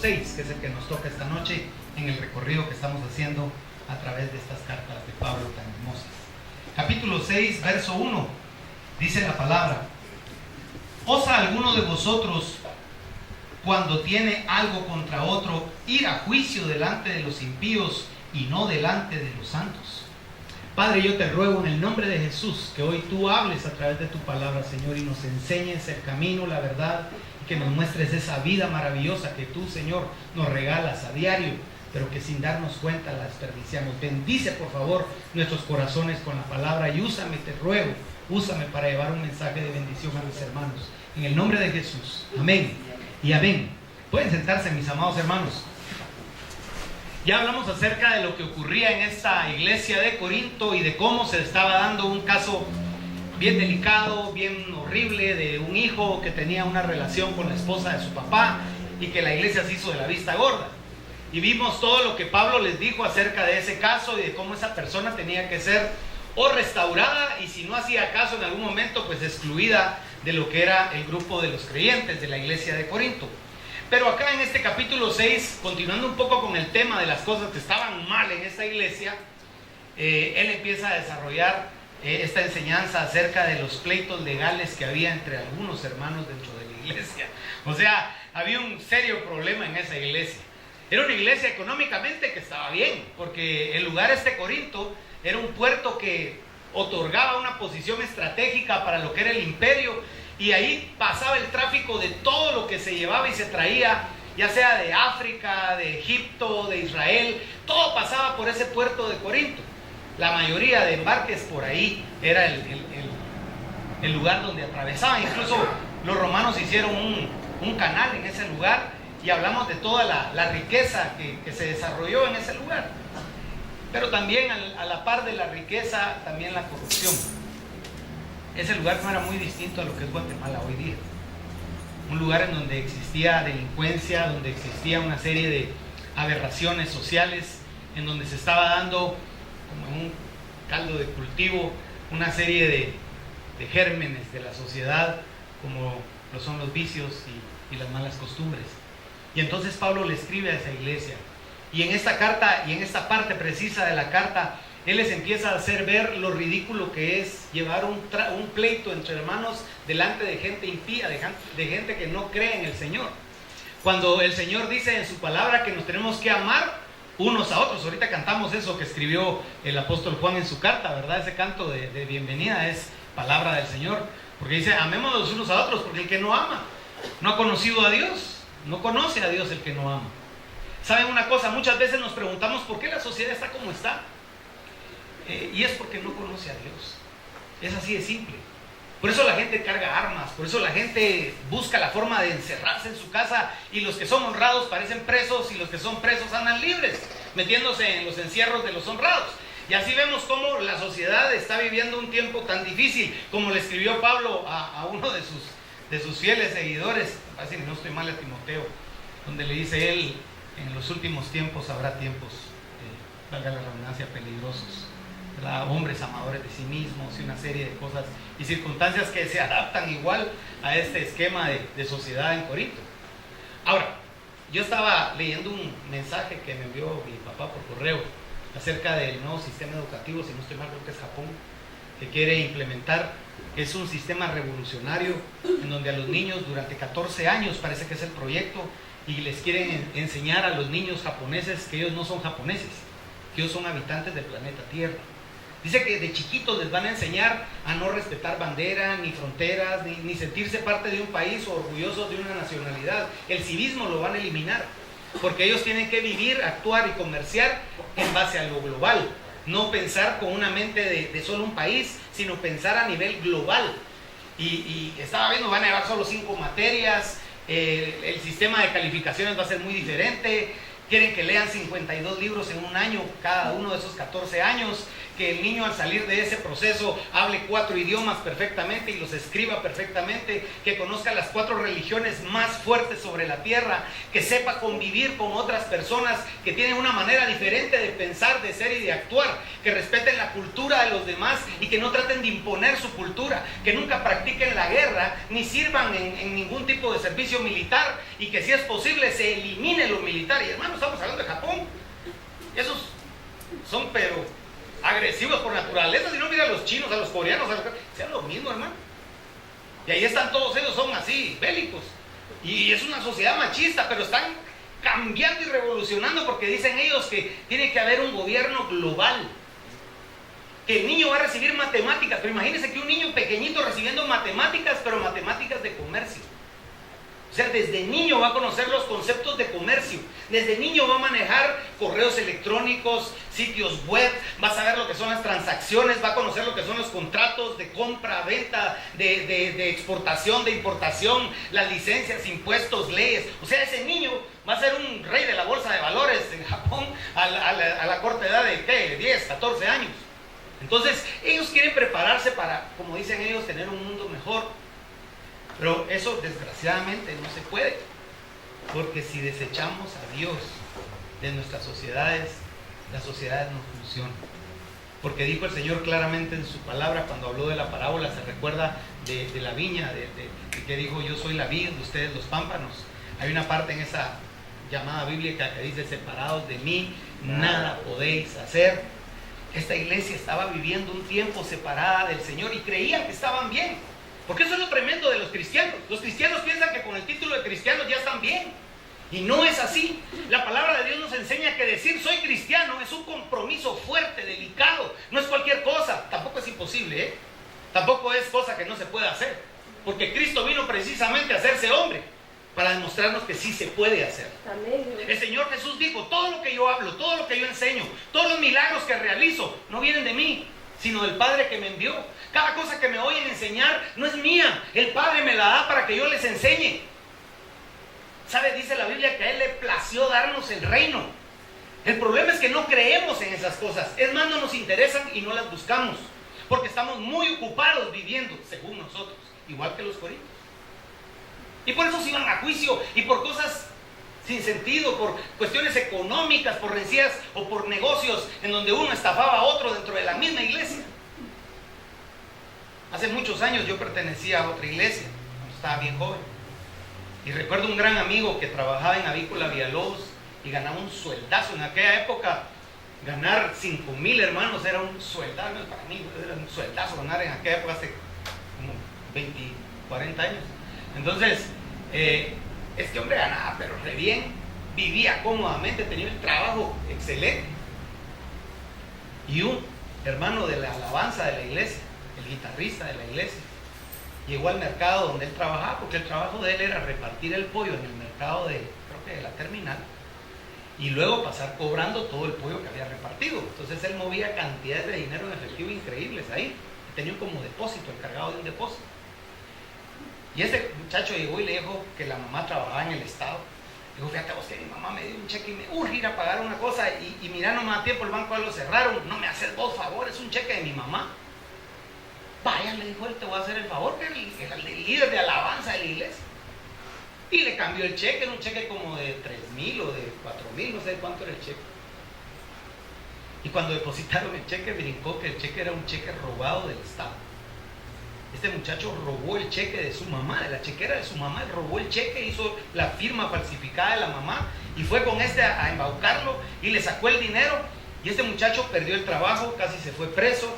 6, que es el que nos toca esta noche en el recorrido que estamos haciendo a través de estas cartas de Pablo tan hermosas. Capítulo 6, verso 1, dice la palabra: ¿Osa alguno de vosotros, cuando tiene algo contra otro, ir a juicio delante de los impíos y no delante de los santos? Padre, yo te ruego en el nombre de Jesús que hoy tú hables a través de tu palabra, Señor, y nos enseñes el camino, la verdad, y que nos muestres esa vida maravillosa que tú, Señor, nos regalas a diario, pero que sin darnos cuenta la desperdiciamos. Bendice, por favor, nuestros corazones con la palabra y úsame, te ruego, úsame para llevar un mensaje de bendición a mis hermanos. En el nombre de Jesús. Amén y amén. Pueden sentarse, mis amados hermanos. Ya hablamos acerca de lo que ocurría en esta iglesia de Corinto y de cómo se estaba dando un caso bien delicado, bien horrible, de un hijo que tenía una relación con la esposa de su papá y que la iglesia se hizo de la vista gorda. Y vimos todo lo que Pablo les dijo acerca de ese caso y de cómo esa persona tenía que ser o restaurada, y si no hacía caso en algún momento, pues excluida de lo que era el grupo de los creyentes de la iglesia de Corinto. Pero acá en este capítulo 6, continuando un poco con el tema de las cosas que estaban mal en esta iglesia, él empieza a desarrollar esta enseñanza acerca de los pleitos legales que había entre algunos hermanos dentro de la iglesia. O sea, había un serio problema en esa iglesia. Era una iglesia económicamente que estaba bien, porque el lugar Corinto era un puerto que otorgaba una posición estratégica para lo que era el imperio, y ahí pasaba el tráfico de todo lo que se llevaba y se traía, ya sea de África, de Egipto, de Israel, todo pasaba por ese puerto de Corinto. La mayoría de embarques por ahí era el lugar donde atravesaban. Incluso los romanos hicieron un canal en ese lugar, y hablamos de toda la riqueza que se desarrolló en ese lugar. Pero también a la par de la riqueza, también la corrupción. Ese lugar no era muy distinto a lo que es Guatemala hoy día. Un lugar en donde existía delincuencia, donde existía una serie de aberraciones sociales, en donde se estaba dando, como en un caldo de cultivo, una serie de gérmenes de la sociedad, como lo son los vicios y las malas costumbres. Y entonces Pablo le escribe a esa iglesia, y en esta carta, y en esta parte precisa de la carta, él les empieza a hacer ver lo ridículo que es llevar un pleito entre hermanos delante de gente impía, de gente que no cree en el Señor. Cuando el Señor dice en su palabra que nos tenemos que amar unos a otros. Ahorita cantamos eso que escribió el apóstol Juan en su carta, ¿verdad? Ese canto de bienvenida es palabra del Señor, porque dice: amémonos unos a otros, porque el que no ama no ha conocido a Dios, no conoce a Dios el que no ama. ¿Saben una cosa? Muchas veces nos preguntamos por qué la sociedad está como está. Y es porque no conoce a Dios. Es así de simple. Por eso la gente carga armas, por eso la gente busca la forma de encerrarse en su casa, y los que son honrados parecen presos, y los que son presos andan libres, metiéndose en los encierros de los honrados. Y así vemos cómo la sociedad está viviendo un tiempo tan difícil, como le escribió Pablo a uno de sus fieles seguidores, así no estoy mal, a Timoteo, donde le dice él: en los últimos tiempos habrá tiempos, valga la redundancia, peligrosos, ¿verdad? Hombres amadores de sí mismos y una serie de cosas y circunstancias que se adaptan igual a este esquema de sociedad en Corinto. Ahora, yo estaba leyendo un mensaje que me envió mi papá por correo acerca del nuevo sistema educativo, si no estoy mal, creo que es Japón, que quiere implementar. Es un sistema revolucionario en donde a los niños durante 14 años, parece que es el proyecto, y les quieren enseñar a los niños japoneses que ellos no son japoneses, que ellos son habitantes del planeta Tierra. Dice que de chiquitos les van a enseñar a no respetar bandera, ni fronteras, ni sentirse parte de un país o orgullosos de una nacionalidad. El civismo lo van a eliminar, porque ellos tienen que vivir, actuar y comerciar en base a lo global. No pensar con una mente de solo un país, sino pensar a nivel global. Y estaba viendo, van a llevar solo 5 materias, el sistema de calificaciones va a ser muy diferente, Quieren que lean 52 libros en un año, cada uno de esos 14 años, que el niño al salir de ese proceso hable 4 idiomas perfectamente y los escriba perfectamente, que conozca las 4 religiones más fuertes sobre la tierra, que sepa convivir con otras personas que tienen una manera diferente de pensar, de ser y de actuar, que respeten la cultura de los demás y que no traten de imponer su cultura, que nunca practiquen la guerra ni sirvan en ningún tipo de servicio militar, y que si es posible se elimine lo militar. Y hermano, estamos hablando de Japón. Esos son pero agresivos por naturaleza. Si no, mira a los chinos, a los coreanos, sean lo mismo, hermano. Y ahí están todos ellos, son así, bélicos. Y es una sociedad machista, pero están cambiando y revolucionando porque dicen ellos que tiene que haber un gobierno global. Que el niño va a recibir matemáticas, pero imagínense que un niño pequeñito recibiendo matemáticas, pero matemáticas de comercio. O sea, desde niño va a conocer los conceptos de comercio. Desde niño va a manejar correos electrónicos, sitios web, va a saber lo que son las transacciones, va a conocer lo que son los contratos de compra, venta, de exportación, de importación, las licencias, impuestos, leyes. O sea, ese niño va a ser un rey de la bolsa de valores en Japón a la corta edad de, ¿qué? 10, 14 años. Entonces, ellos quieren prepararse para, como dicen ellos, tener un mundo mejor. Pero eso desgraciadamente no se puede, porque si desechamos a Dios de nuestras sociedades, las sociedades no funcionan. Porque dijo el Señor claramente en su palabra, cuando habló de la parábola, se recuerda de la viña, de que dijo: yo soy la vid, ustedes los pámpanos. Hay una parte en esa llamada bíblica que dice: separados de mí, nada podéis hacer. Esta iglesia estaba viviendo un tiempo separada del Señor y creían que estaban bien. Porque eso es lo tremendo de los cristianos. Los cristianos piensan que con el título de cristianos ya están bien. Y no es así. La palabra de Dios nos enseña que decir soy cristiano es un compromiso fuerte, delicado. No es cualquier cosa. Tampoco es imposible, ¿eh? Tampoco es cosa que no se pueda hacer. Porque Cristo vino precisamente a hacerse hombre para demostrarnos que sí se puede hacer. Amén. El Señor Jesús dijo: todo lo que yo hablo, todo lo que yo enseño, todos los milagros que realizo, no vienen de mí, sino del Padre que me envió. Cada cosa que me oyen enseñar no es mía, el Padre me la da para que yo les enseñe. ¿Sabe? Dice la Biblia que a Él le plació darnos el reino. El problema es que no creemos en esas cosas. Es más, no nos interesan y no las buscamos, porque estamos muy ocupados viviendo según nosotros, igual que los corintios. Y por eso se iban a juicio, y por cosas sin sentido, por cuestiones económicas, por rencillas o por negocios en donde uno estafaba a otro dentro de la misma iglesia. Hace muchos años yo pertenecía a otra iglesia, cuando estaba bien joven. Y recuerdo un gran amigo que trabajaba en Avícola Villalobos y ganaba un sueldazo. En aquella época, ganar 5,000 hermanos era un sueldazo. Para mí era un sueldazo ganar en aquella época, hace como 20, 40 años. Entonces, este hombre ganaba, pero re bien, vivía cómodamente, tenía un trabajo excelente. Y un hermano de la alabanza de la iglesia, el guitarrista de la iglesia, llegó al mercado donde él trabajaba, porque el trabajo de él era repartir el pollo en el mercado creo que de la terminal, y luego pasar cobrando todo el pollo que había repartido. Entonces él movía cantidades de dinero en efectivo increíbles ahí, tenía como depósito, encargado de un depósito. Y ese muchacho llegó y le dijo que la mamá trabajaba en el estado. Dijo: fíjate vos que mi mamá me dio un cheque y me urge ir a pagar una cosa, y mira, no me da tiempo, el banco ya lo cerraron, no me haces vos favor, es un cheque de mi mamá. Vaya, le dijo él, te voy a hacer el favor, que era el líder de alabanza de la iglesia. Y le cambió el cheque, era un cheque como de 3,000 o de 4,000, no sé cuánto era el cheque. Y cuando depositaron el cheque, brincó que el cheque era un cheque robado del Estado. Este muchacho robó el cheque de su mamá, de la chequera de su mamá, él robó el cheque, hizo la firma falsificada de la mamá y fue con a embaucarlo y le sacó el dinero. Y este muchacho perdió el trabajo, casi se fue preso,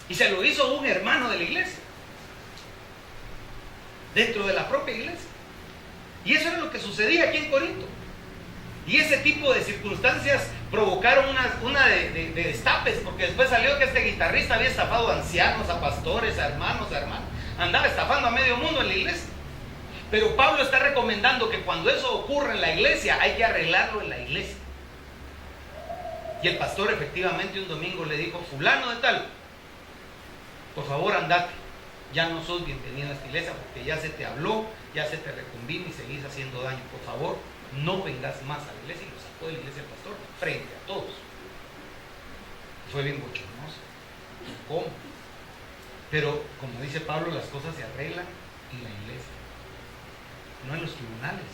y se lo hizo un hermano de la iglesia, dentro de la propia iglesia. Y eso era lo que sucedía aquí en Corinto. Y ese tipo de circunstancias provocaron una de destapes, porque después salió que este guitarrista había estafado a ancianos, a pastores, a hermanos, andaba estafando a medio mundo en la iglesia. Pero Pablo está recomendando que cuando eso ocurre en la iglesia, hay que arreglarlo en la iglesia. Y el pastor efectivamente un domingo le dijo: fulano de tal, por favor andate, ya no sos bienvenido a esta iglesia, porque ya se te habló, ya se te reconvino y seguís haciendo daño. Por favor, no vengas más a la iglesia, y lo sacó de la iglesia el pastor frente a todos. Fue bien bochornoso. ¿Cómo? Pero como dice Pablo, las cosas se arreglan en la iglesia, no en los tribunales,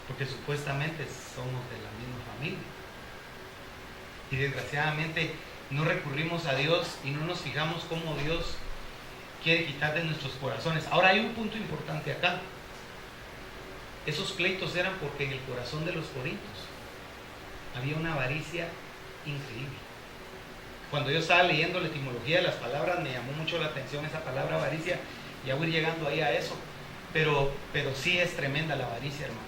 porque supuestamente somos de la misma familia. Y desgraciadamente no recurrimos a Dios y no nos fijamos cómo Dios quiere quitar de nuestros corazones. Ahora hay un punto importante acá. Esos pleitos eran porque en el corazón de los corintios había una avaricia increíble. Cuando yo estaba leyendo la etimología de las palabras, me llamó mucho la atención esa palabra avaricia. Ya voy llegando ahí a eso, pero sí es tremenda la avaricia, hermanos.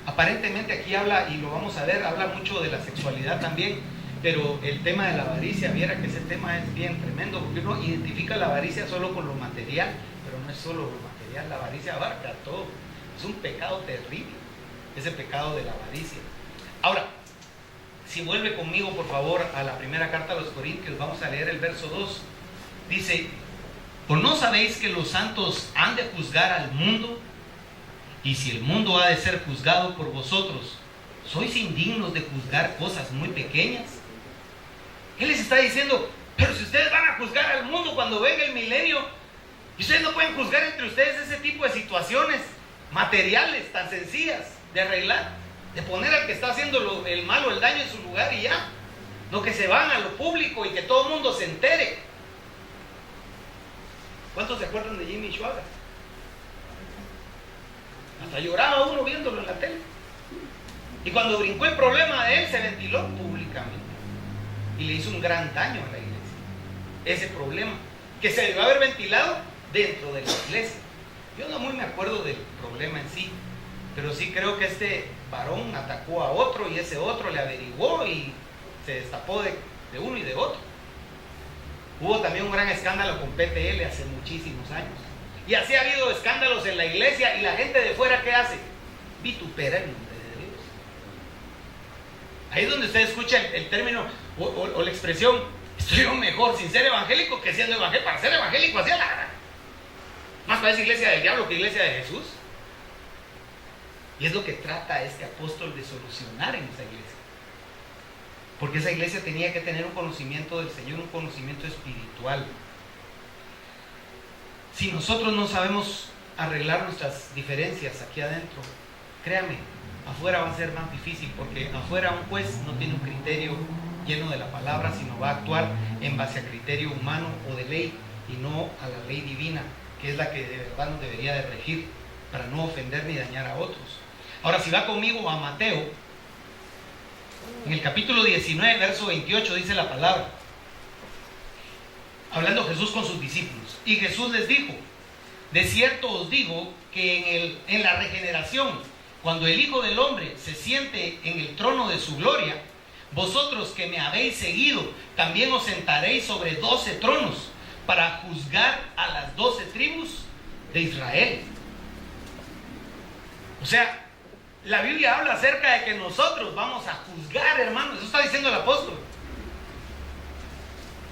Aparentemente aquí habla, y lo vamos a ver, habla mucho de la sexualidad también, pero el tema de la avaricia, viera que ese tema es bien tremendo, porque uno identifica la avaricia solo con lo material, pero no es solo lo material, la avaricia abarca todo. Es un pecado terrible, ese pecado de la avaricia. Ahora, si vuelve conmigo por favor a la primera carta a los Corintios, vamos a leer el verso 2. Dice: ¿o no sabéis que los santos han de juzgar al mundo? Y si el mundo ha de ser juzgado por vosotros, ¿sois indignos de juzgar cosas muy pequeñas? Él les está diciendo: pero si ustedes van a juzgar al mundo cuando venga el milenio, y ustedes no pueden juzgar entre ustedes ese tipo de situaciones materiales tan sencillas de arreglar, de poner al que está haciendo el mal o el daño en su lugar y ya, no que se van a lo público y que todo el mundo se entere. ¿Cuántos se acuerdan de Jimmy Schwager? Hasta lloraba uno viéndolo en la tele. Y cuando brincó el problema de él, se ventiló públicamente y le hizo un gran daño a la iglesia. Ese problema que se debió haber ventilado dentro de la iglesia. Yo no muy me acuerdo del problema en sí, pero sí creo que este varón atacó a otro y ese otro le averiguó y se destapó de uno y de otro. Hubo también un gran escándalo con PTL hace muchísimos años. Y así ha habido escándalos en la iglesia, y la gente de fuera, ¿qué hace? Vitupera el nombre de Dios. Ahí es donde usted escucha el término o la expresión: estoy yo mejor sin ser evangélico que siendo evangélico. Para ser evangélico hacía la gran. Más parece iglesia del diablo que iglesia de Jesús. Y es lo que trata este apóstol de solucionar en esa iglesia. Porque esa iglesia tenía que tener un conocimiento del Señor, un conocimiento espiritual. Si nosotros no sabemos arreglar nuestras diferencias aquí adentro, créame, afuera va a ser más difícil, porque afuera un juez no tiene un criterio lleno de la palabra, sino va a actuar en base a criterio humano o de ley, y no a la ley divina, que es la que de verdad nos debería de regir para no ofender ni dañar a otros. Ahora, si va conmigo a Mateo, en el capítulo 19, verso 28, dice la palabra, hablando Jesús con sus discípulos: y Jesús les dijo: de cierto os digo que en la regeneración, cuando el Hijo del Hombre se siente en el trono de su gloria, vosotros que me habéis seguido, también os sentaréis sobre 12 tronos, para juzgar a las 12 tribus de Israel. O sea, la Biblia habla acerca de que nosotros vamos a juzgar, hermanos. Eso está diciendo el apóstol.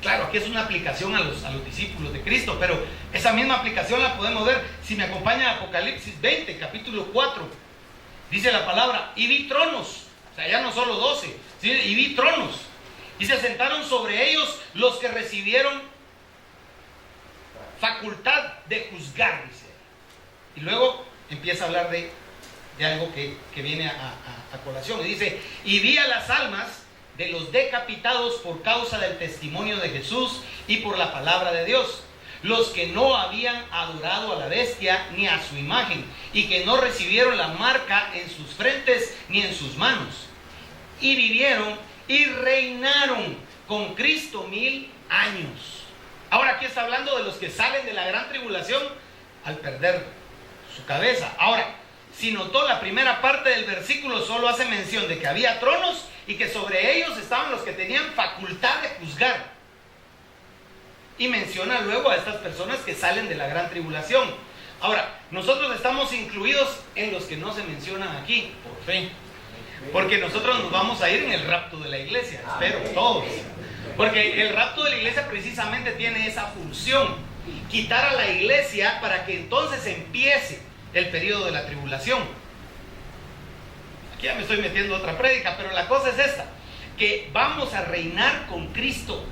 Claro, aquí es una aplicación a los discípulos de Cristo, pero esa misma aplicación la podemos ver si me acompaña a Apocalipsis 20, capítulo 4. Dice la palabra: y vi tronos, o sea, ya no solo 12, ¿sí? Y vi tronos, y se sentaron sobre ellos los que recibieron facultad de juzgar, dice. Y luego empieza a hablar de algo que viene a colación, y dice: y vi a las almas de los decapitados por causa del testimonio de Jesús y por la palabra de Dios, los que no habían adorado a la bestia ni a su imagen, y que no recibieron la marca en sus frentes ni en sus manos, y vivieron y reinaron con Cristo 1000 años. Ahora aquí está hablando de los que salen de la gran tribulación al perder su cabeza. Ahora, si notó, la primera parte del versículo solo hace mención de que había tronos y que sobre ellos estaban los que tenían facultad de juzgar. Y menciona luego a estas personas que salen de la gran tribulación. Ahora, nosotros estamos incluidos en los que no se mencionan aquí, por fe. Porque nosotros nos vamos a ir en el rapto de la iglesia, espero, todos. Porque el rapto de la iglesia precisamente tiene esa función: quitar a la iglesia para que entonces empiece el periodo de la tribulación. Aquí ya me estoy metiendo a otra prédica, pero la cosa es esta, que vamos a reinar con Cristo.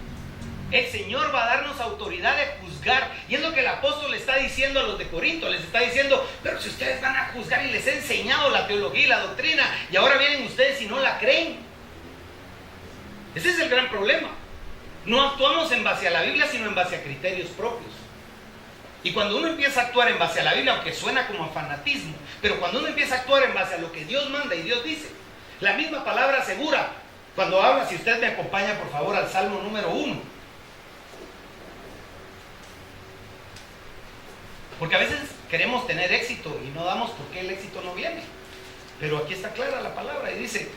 El Señor va a darnos autoridad de juzgar, y es lo que el apóstol le está diciendo a los de Corinto. Les está diciendo, pero si ustedes van a juzgar y les he enseñado la teología y la doctrina, y ahora vienen ustedes y no la creen. Ese es el gran problema. No actuamos en base a la Biblia, sino en base a criterios propios. Y cuando uno empieza a actuar en base a la Biblia, aunque suena como a fanatismo, pero cuando uno empieza a actuar en base a lo que Dios manda y Dios dice, la misma palabra asegura, cuando habla, si usted me acompaña por favor al Salmo número 1. Porque a veces queremos tener éxito y no damos porque el éxito no viene. Pero aquí está clara la palabra y dice,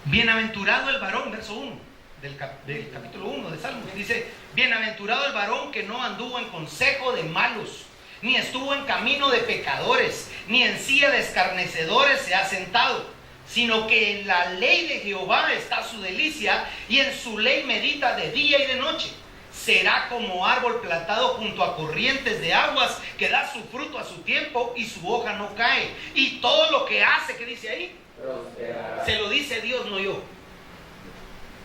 bienaventurado el varón, verso 1 del capítulo 1 de Salmos, dice, bienaventurado el varón que no anduvo en consejo de malos, ni estuvo en camino de pecadores, ni en silla de escarnecedores se ha sentado, sino que en la ley de Jehová está su delicia, y en su ley medita de día y de noche. Será como árbol plantado junto a corrientes de aguas, que da su fruto a su tiempo y su hoja no cae. Y todo lo que hace, ¿qué dice ahí? Prosperará. Se lo dice Dios, no yo.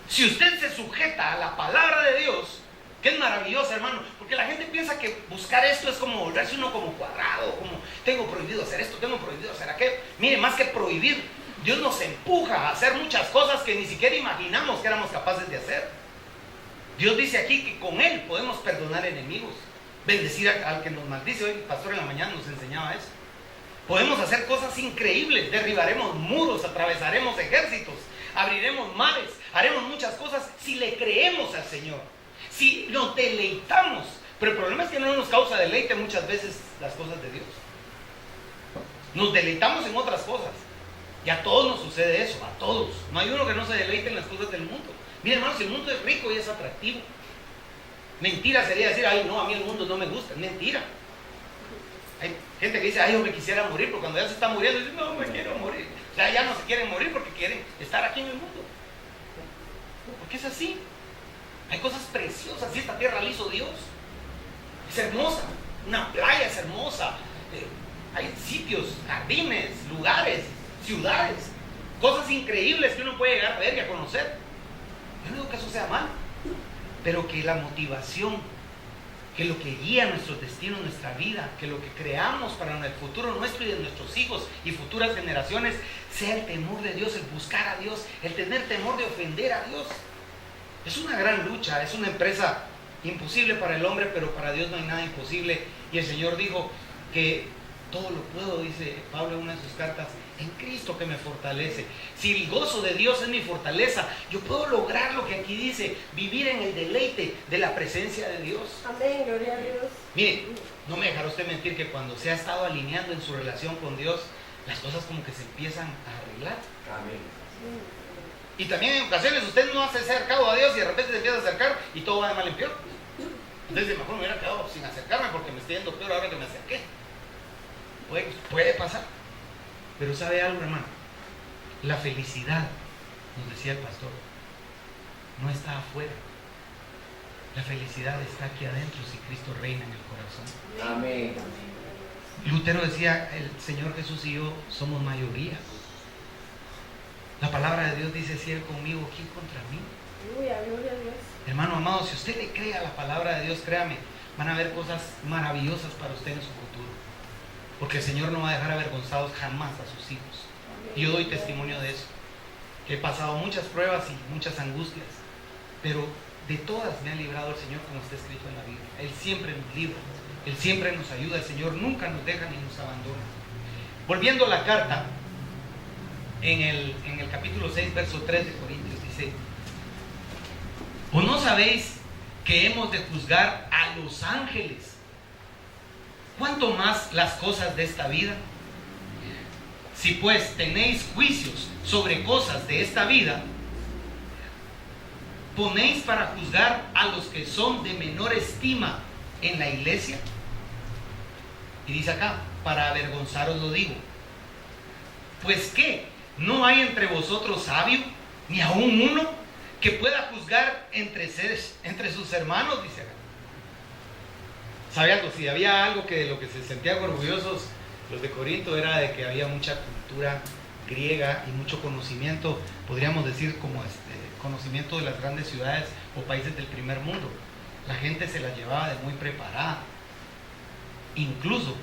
Si usted se sujeta a la palabra de Dios, que es maravillosa, hermano, porque la gente piensa que buscar esto es como volverse uno como cuadrado, como tengo prohibido hacer esto, tengo prohibido hacer aquello. Mire, más que prohibir, Dios nos empuja a hacer muchas cosas que ni siquiera imaginamos que éramos capaces de hacer. Dios dice aquí que con Él podemos perdonar enemigos, bendecir al que nos maldice. Hoy el pastor en la mañana nos enseñaba eso. Podemos hacer cosas increíbles, derribaremos muros, atravesaremos ejércitos, abriremos mares, haremos muchas cosas si le creemos al Señor, si nos deleitamos. Pero el problema es que no nos causa deleite muchas veces las cosas de Dios. Nos deleitamos en otras cosas, y a todos nos sucede eso, a todos. No hay uno que no se deleite en las cosas del mundo. Miren, hermanos, el mundo es rico y es atractivo. Mentira sería decir, ay, no, a mí el mundo no me gusta. Es mentira. Hay gente que dice, ay, yo me quisiera morir, pero cuando ya se está muriendo, dice, no, me quiero morir. O sea, ya no se quieren morir porque quieren estar aquí en el mundo. Porque es así. Hay cosas preciosas, y esta tierra la hizo Dios. Es hermosa. Una playa es hermosa. Hay sitios, jardines, lugares, ciudades, cosas increíbles que uno puede llegar a ver y a conocer. Yo no digo que eso sea mal, pero que la motivación, que lo que guía nuestros destinos, nuestra vida, que lo que creamos para el futuro nuestro y de nuestros hijos y futuras generaciones, sea el temor de Dios, el buscar a Dios, el tener temor de ofender a Dios. Es una gran lucha, es una empresa imposible para el hombre, pero para Dios no hay nada imposible. Y el Señor dijo que todo lo puedo, dice Pablo en una de sus cartas, en Cristo que me fortalece. Si el gozo de Dios es mi fortaleza, yo puedo lograr lo que aquí dice, vivir en el deleite de la presencia de Dios. Amén, gloria a Dios. Mire, no me dejará usted mentir que cuando se ha estado alineando en su relación con Dios, las cosas como que se empiezan a arreglar. Amén. Y también en ocasiones usted no se ha acercado a Dios y de repente se empieza a acercar y todo va de mal en peor. Entonces mejor me hubiera quedado sin acercarme porque me estoy yendo peor ahora que me acerqué. Puede pasar. Pero ¿sabe algo, hermano? La felicidad, nos decía el pastor, no está afuera. La felicidad está aquí adentro si Cristo reina en el corazón. Amén. Lutero decía, el Señor Jesús y yo somos mayoría. La palabra de Dios dice, si Él conmigo, ¿quién contra mí? Gloria a Dios. Hermano amado, si usted le cree a la palabra de Dios, créame, van a haber cosas maravillosas para usted en su futuro. Porque el Señor no va a dejar avergonzados jamás a sus hijos. Y yo doy testimonio de eso. He pasado muchas pruebas y muchas angustias, pero de todas me ha librado el Señor, como está escrito en la Biblia. Él siempre nos libra, Él siempre nos ayuda, el Señor nunca nos deja ni nos abandona. Volviendo a la carta, en el capítulo 6, verso 3 de Corintios, dice, ¿o no sabéis que hemos de juzgar a los ángeles? ¿Cuánto más las cosas de esta vida? Si pues tenéis juicios sobre cosas de esta vida, ¿ponéis para juzgar a los que son de menor estima en la iglesia? Y dice acá, para avergonzaros lo digo. Pues ¿qué? ¿No hay entre vosotros sabio, ni aún uno, que pueda juzgar entre sus hermanos? Dice acá. ¿Sabe algo? Si había algo que de lo que se sentían orgullosos los de Corinto, era de que había mucha cultura griega y mucho conocimiento, podríamos decir como conocimiento de las grandes ciudades o países del primer mundo. La gente se la llevaba de muy preparada. Incluso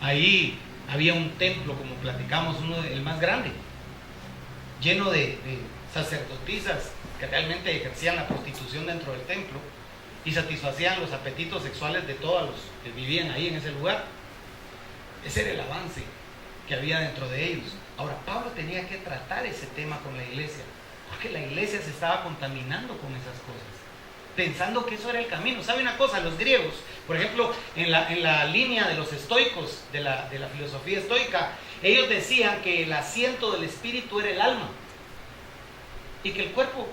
ahí había un templo, como platicamos, el más grande, lleno de sacerdotisas que realmente ejercían la prostitución dentro del templo y satisfacían los apetitos sexuales de todos los que vivían ahí en ese lugar. Ese era el avance que había dentro de ellos. Ahora, Pablo tenía que tratar ese tema con la iglesia, porque la iglesia se estaba contaminando con esas cosas, pensando que eso era el camino. ¿Sabe una cosa? Los griegos, por ejemplo, en la línea de los estoicos, de la filosofía estoica, ellos decían que el asiento del espíritu era el alma y que el cuerpo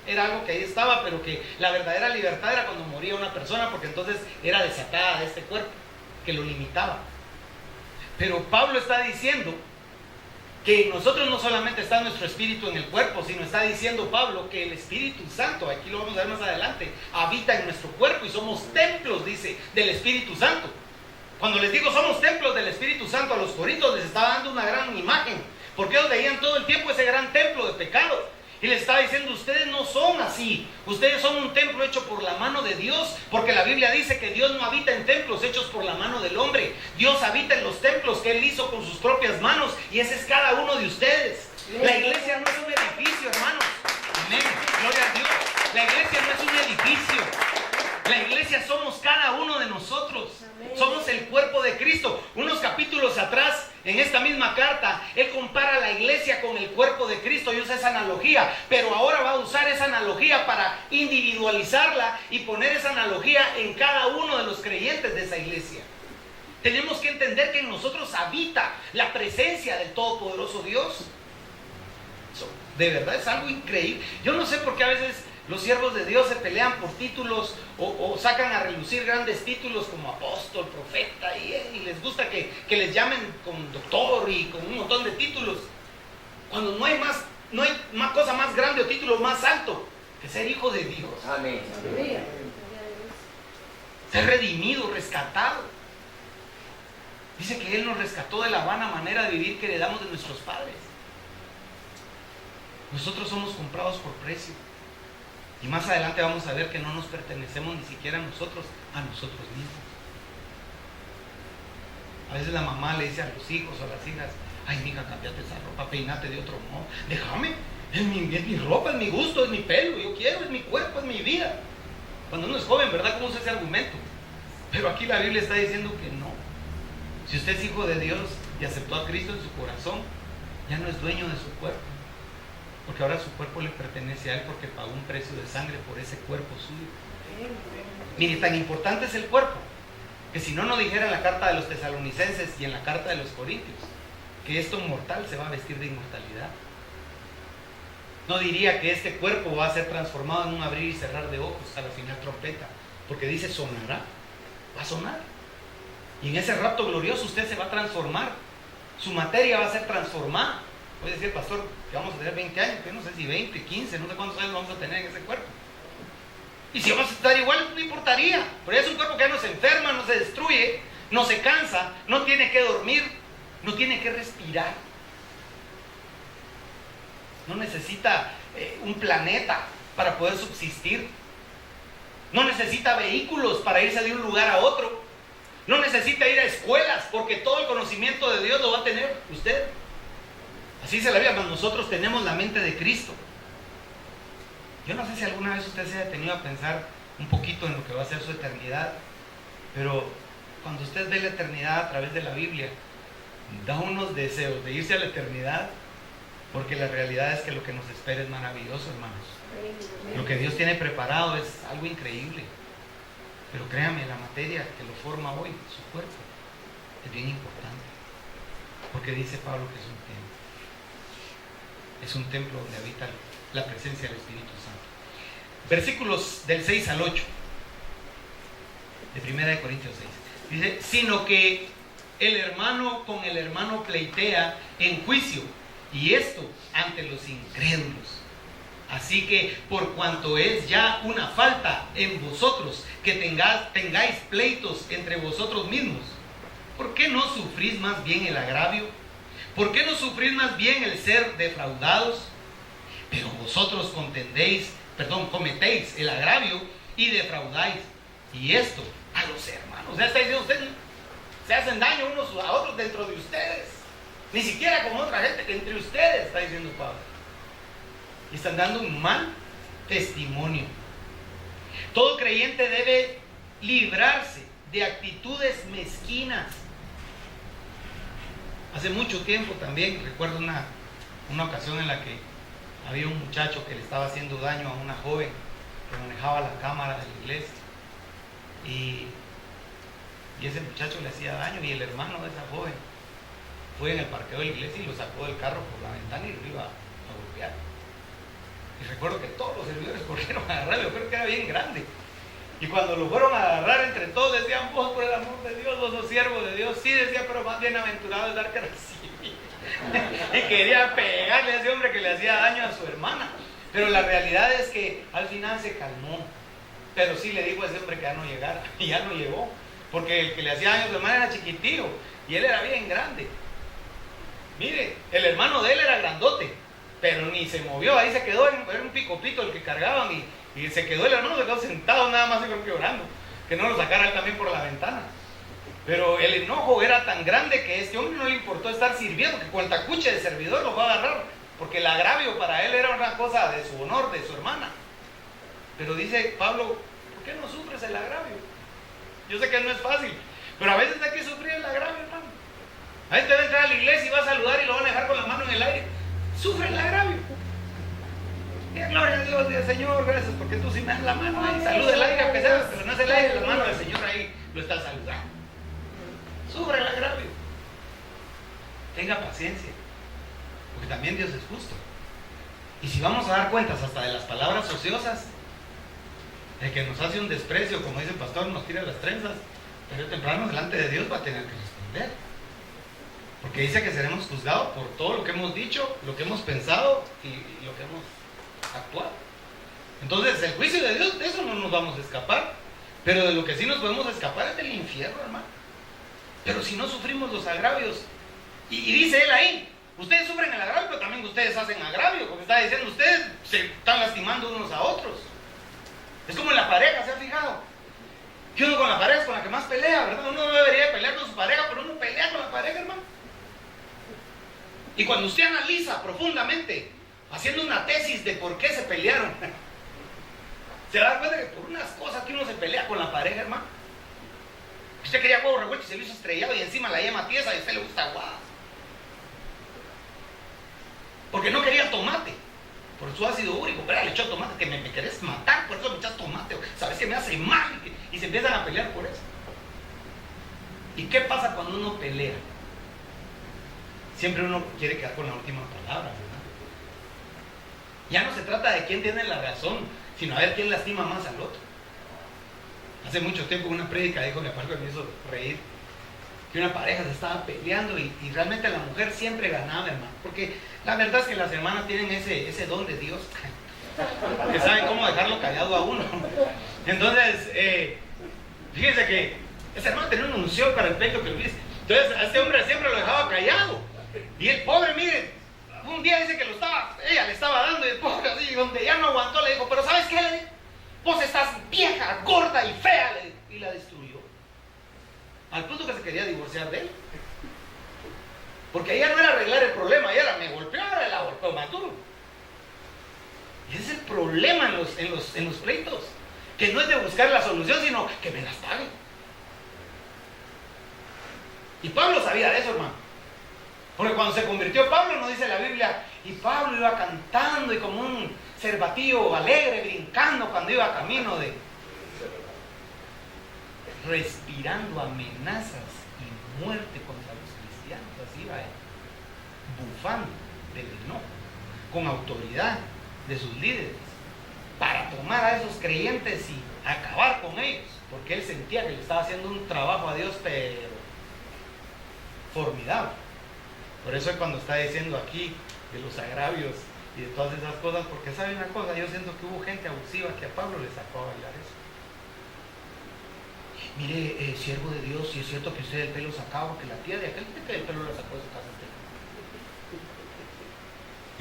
era algo que ahí estaba, pero que la verdadera libertad era cuando moría una persona, porque entonces era desatada de este cuerpo que lo limitaba. Pero Pablo está diciendo que en nosotros no solamente está nuestro espíritu en el cuerpo, sino está diciendo Pablo que el Espíritu Santo, aquí lo vamos a ver más adelante, habita en nuestro cuerpo y somos templos, dice, del Espíritu Santo. Cuando les digo somos templos del Espíritu Santo, a los corintios les estaba dando una gran imagen, porque ellos veían todo el tiempo ese gran templo de pecado. Y les estaba diciendo, ustedes no son así, ustedes son un templo hecho por la mano de Dios, porque la Biblia dice que Dios no habita en templos hechos por la mano del hombre. Dios habita en los templos que Él hizo con sus propias manos, y ese es cada uno de ustedes. La iglesia no es un edificio, hermanos. Amén, gloria a Dios. La iglesia no es un edificio. La iglesia somos cada uno de nosotros. Somos el cuerpo de Cristo. Unos capítulos atrás, en esta misma carta, él compara la iglesia con el cuerpo de Cristo y usa esa analogía, pero ahora va a usar esa analogía para individualizarla y poner esa analogía en cada uno de los creyentes de esa iglesia. Tenemos que entender que en nosotros habita la presencia del Todopoderoso Dios. Eso, de verdad es algo increíble. Yo no sé por qué a veces los siervos de Dios se pelean por títulos o sacan a relucir grandes títulos como apóstol, profeta, y les gusta que les llamen con doctor y con un montón de títulos, cuando no hay más cosa más grande o título más alto que ser hijo de Dios. Amén. Ser redimido, rescatado. Dice que Él nos rescató de la vana manera de vivir que heredamos de nuestros padres. Nosotros somos comprados por precio. Y más adelante vamos a ver que no nos pertenecemos ni siquiera a nosotros mismos. A veces la mamá le dice a los hijos o a las hijas, ay, mija, cámbiate esa ropa, peinate de otro modo. Déjame, es mi ropa, es mi gusto, es mi pelo, yo quiero, es mi cuerpo, es mi vida. Cuando uno es joven, ¿verdad? ¿Cómo usa ese argumento? Pero aquí la Biblia está diciendo que no. Si usted es hijo de Dios y aceptó a Cristo en su corazón, ya no es dueño de su cuerpo. Porque ahora su cuerpo le pertenece a Él, porque pagó un precio de sangre por ese cuerpo suyo. Mire, tan importante es el cuerpo, que si no, no dijera en la carta de los tesalonicenses y en la carta de los corintios, que esto mortal se va a vestir de inmortalidad. No diría que este cuerpo va a ser transformado en un abrir y cerrar de ojos a la final trompeta, porque dice sonará, va a sonar. Y en ese rapto glorioso usted se va a transformar, su materia va a ser transformada. Voy a decir, pastor, que vamos a tener 20 años, que no sé si 20, 15, no sé cuántos años vamos a tener en ese cuerpo. Y si vamos a estar igual, no importaría. Pero es un cuerpo que ya no se enferma, no se destruye, no se cansa, no tiene que dormir, no tiene que respirar. No necesita un planeta para poder subsistir. No necesita vehículos para irse de un lugar a otro. No necesita ir a escuelas, porque todo el conocimiento de Dios lo va a tener usted. Así dice la Biblia, pero nosotros tenemos la mente de Cristo. Yo no sé si alguna vez usted se ha detenido a pensar un poquito en lo que va a ser su eternidad, pero cuando usted ve la eternidad a través de la Biblia, da unos deseos de irse a la eternidad, porque la realidad es que lo que nos espera es maravilloso, hermanos. Lo que Dios tiene preparado es algo increíble. Pero créame, la materia que lo forma hoy, su cuerpo, es bien importante, porque dice Pablo que es un templo. Es un templo donde habita la presencia del Espíritu Santo. Versículos del 6 al 8 de 1 Corintios 6. Dice, sino que el hermano con el hermano pleitea en juicio, y esto ante los incrédulos. Así que por cuanto es ya una falta en vosotros que tengáis pleitos entre vosotros mismos, ¿por qué no sufrís más bien el agravio? ¿Por qué no sufrís más bien el ser defraudados? Pero vosotros cometéis el agravio y defraudáis. Y esto a los hermanos. Ya está diciendo, ustedes se hacen daño unos a otros dentro de ustedes. Ni siquiera con otra gente, que entre ustedes, está diciendo Pablo. Y están dando un mal testimonio. Todo creyente debe librarse de actitudes mezquinas. Hace mucho tiempo también, recuerdo una ocasión en la que había un muchacho que le estaba haciendo daño a una joven que manejaba la cámara de la iglesia. Y ese muchacho le hacía daño, y el hermano de esa joven fue en el parqueo de la iglesia y lo sacó del carro por la ventana y lo iba a golpear. Y recuerdo que todos los servidores corrieron a agarrarlo, yo creo que era bien grande. Y cuando lo fueron a agarrar entre todos decían, vos por el amor de Dios, vos sos siervo de Dios. Sí, decía, pero más bienaventurado es dar que recibir. Y quería pegarle a ese hombre que le hacía daño a su hermana. Pero la realidad es que al final se calmó. Pero sí le dijo a ese hombre que ya no llegara. Y ya no llegó. Porque el que le hacía daño a su hermana era chiquitillo. Y él era bien grande. Mire, el hermano de él era grandote. Pero ni se movió. Ahí se quedó, era un picopito el que cargaban. Y se quedó el hermano, se quedó sentado nada más y creo que llorando. Que no lo sacara él también por la ventana. Pero el enojo era tan grande que a este hombre no le importó estar sirviendo, que cuanta cuche de servidor lo va a agarrar. Porque el agravio para él era una cosa de su honor, de su hermana. Pero dice Pablo, ¿por qué no sufres el agravio? Yo sé que no es fácil, pero a veces hay que sufrir el agravio, hermano. A veces te va a entrar a la iglesia y va a saludar y lo van a dejar con la mano en el aire. Sufre el agravio. Gloria a Dios, Dios, Señor, gracias, porque tú sí me das la mano ahí. Saluda el aire, a pesar, pero no es el aire, la mano del Señor ahí lo está saludando. Sufre el agravio. Tenga paciencia, porque también Dios es justo. Y si vamos a dar cuentas hasta de las palabras ociosas, el que nos hace un desprecio, como dice el pastor, nos tira las trenzas, pero temprano delante de Dios va a tener que responder. Porque dice que seremos juzgados por todo lo que hemos dicho, lo que hemos pensado y lo que hemos actuado. Entonces, el juicio de Dios, de eso no nos vamos a escapar. Pero de lo que sí nos podemos escapar es del infierno, hermano. Pero si no sufrimos los agravios, y dice él ahí, ustedes sufren el agravio, pero también ustedes hacen agravio, porque está diciendo, ustedes se están lastimando unos a otros. Es como en la pareja, ¿se ha fijado? Que uno con la pareja es con la que más pelea, ¿verdad? Uno no debería pelear con su pareja, pero uno pelea con la pareja, hermano. Y cuando usted analiza profundamente, haciendo una tesis de por qué se pelearon, se da cuenta que por unas cosas que uno se pelea con la pareja, hermano. Usted quería huevo revuelto y se lo hizo estrellado y encima la yema tiesa y a usted le gusta aguada. Porque no quería tomate, por su ácido úrico, pero le echó tomate, que me querés matar, por eso me echas tomate, sabes que me hace mal, y se empiezan a pelear por eso. ¿Y qué pasa cuando uno pelea? Siempre uno quiere quedar con la última palabra, ¿verdad? Ya no se trata de quién tiene la razón, sino a ver quién lastima más al otro. Hace mucho tiempo una prédica dijo, me acuerdo que me hizo reír, que una pareja se estaba peleando y realmente la mujer siempre ganaba, hermano. Porque la verdad es que las hermanas tienen ese don de Dios, que saben cómo dejarlo callado a uno. Entonces, fíjense que ese hermano tenía una unción para el pleito que lo dice. Entonces a este hombre siempre lo dejaba callado. Y el pobre, mire, un día dice que ella le estaba dando y el pobre así, donde ya no aguantó, le dijo, pero ¿sabes qué? Le dijo, vos estás vieja, gorda y fea, le dijo, y la destruyó. Al punto que se quería divorciar de él. Porque ella no era arreglar el problema, ella me golpeó, ahora la golpeó más duro. Y ese es el problema en los pleitos, que no es de buscar la solución, sino que me las paguen. Y Pablo sabía de eso, hermano. Porque cuando se convirtió Pablo, nos dice la Biblia, y Pablo iba cantando y como un cervatillo alegre, brincando cuando iba camino de... respirando amenazas y muerte contra los cristianos. Así iba él, bufando del enojo, con autoridad de sus líderes, para tomar a esos creyentes y acabar con ellos, porque él sentía que le estaba haciendo un trabajo a Dios, pero formidable. Por eso es cuando está diciendo aquí de los agravios y de todas esas cosas, porque sabe una cosa, yo siento que hubo gente abusiva que a Pablo le sacó a bailar eso. Mire, siervo de Dios, si es cierto que usted el pelo sacaba, que la tía de aquel el pelo le sacó de su casa entera.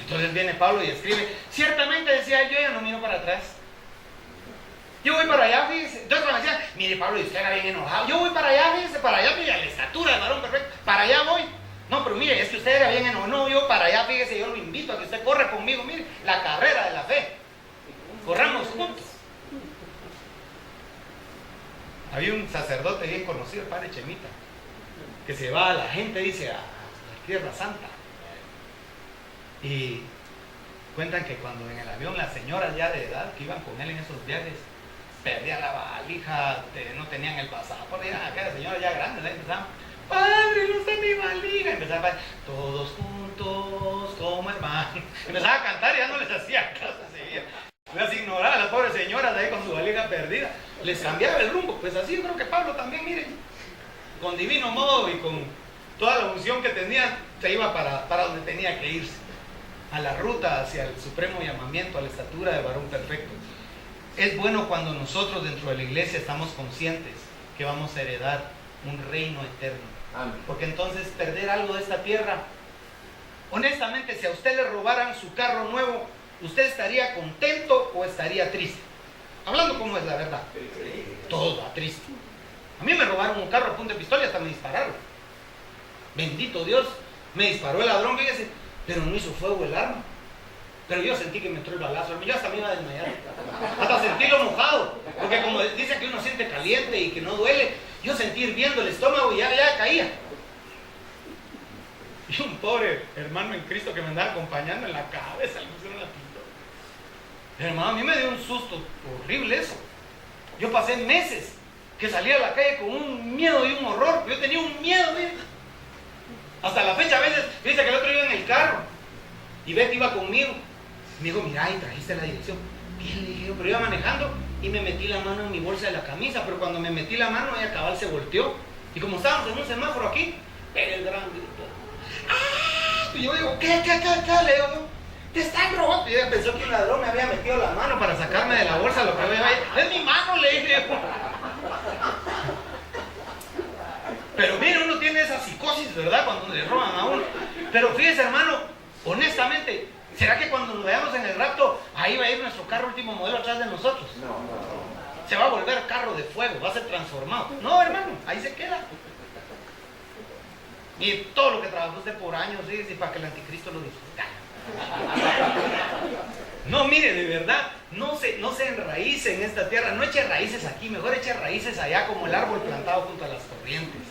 Entonces viene Pablo y escribe, ciertamente decía, yo ya no miro para atrás. Yo voy para allá, fíjese. Entonces cuando decía, mire Pablo, y usted era bien enojado. Yo voy para allá, fíjese, para allá, mire, a la estatura del varón perfecto. Para allá voy. No, pero mire, es que usted era bien enojado. No, yo para allá, fíjese, yo lo invito a que usted corra conmigo. Mire, la carrera de la fe. Corramos juntos. Había un sacerdote bien conocido, el padre Chemita, que se va a la gente, dice, a la Tierra Santa. Y cuentan que cuando en el avión las señoras ya de edad que iban con él en esos viajes perdían la valija, no tenían el pasaporte, aquellas señoras ya grandes, empezaban, padre, no está mi valija, empezaban, todos juntos como hermanos, empezaba a cantar y ya no les hacía caso, seguía. Las ignoraba a las pobres señoras ahí con su valija perdida, les cambiaba el rumbo. Pues así yo creo que Pablo también, miren, con divino modo y con toda la unción que tenía, se iba para donde tenía que irse, a la ruta hacia el supremo llamamiento, a la estatura de varón perfecto. Es bueno cuando nosotros dentro de la iglesia estamos conscientes que vamos a heredar un reino eterno. Amén. Porque entonces perder algo de esta tierra, honestamente, si a usted le robaran su carro nuevo, ¿usted estaría contento o estaría triste? Hablando como es la verdad. Todo va triste. A mí me robaron un carro a punta de pistola y hasta me dispararon. Bendito Dios, me disparó el ladrón, fíjese, pero no hizo fuego el arma. Pero yo sentí que me entró el balazo, yo hasta me iba a desmayar. Hasta sentirlo mojado, porque como dice que uno siente caliente y que no duele, yo sentí hirviendo el estómago y ya caía. Y un pobre hermano en Cristo que me andaba acompañando en la cabeza, le pusieron la pistola. Hermano, a mí me dio un susto horrible eso. Yo pasé meses que salía a la calle con un miedo y un horror. Yo tenía un miedo, ¿sí? Hasta la fecha a veces, dice que el otro iba en el carro y Betty iba conmigo. Me dijo, mira, y trajiste la dirección. ¿Qué le dije? Pero iba manejando y me metí la mano en mi bolsa de la camisa, pero cuando me metí la mano, ella cabal se volteó. Y como estábamos en un semáforo aquí, el gran grito. ¡Ah! Y yo digo, ¿qué? Le digo, te están robando. Y ella pensó que un ladrón me había metido la mano para sacarme de la bolsa lo que había ahí. Es mi mano, le dije. Pero mire, uno tiene esa psicosis, ¿verdad? Cuando le roban a uno. Pero fíjese, hermano, honestamente, ¿será que cuando nos veamos en el rapto, ahí va a ir nuestro carro último modelo atrás de nosotros? No. Se va a volver carro de fuego, va a ser transformado. No, hermano, ahí se queda. Y todo lo que trabajó usted por años, ¿sí? Para que el anticristo lo disfrutara. No, mire, de verdad, no se enraíce en esta tierra, no eche raíces aquí, mejor eche raíces allá como el árbol plantado junto a las corrientes.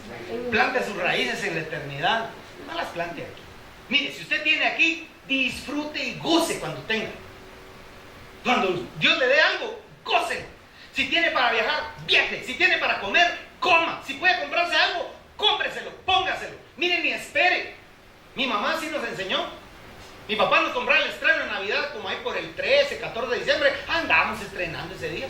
Plante sus raíces en la eternidad, no las plante aquí. Mire, si usted tiene aquí, disfrute y goce cuando tenga. Cuando Dios le dé algo, gócelo. Si tiene para viajar, viaje. Si tiene para comer, coma. Si puede comprarse algo, cómpreselo, póngaselo. Mire, ni espere. Mi mamá sí nos enseñó. Mi papá nos compraba el estreno en Navidad, como ahí por el 13, 14 de diciembre, andábamos estrenando ese día.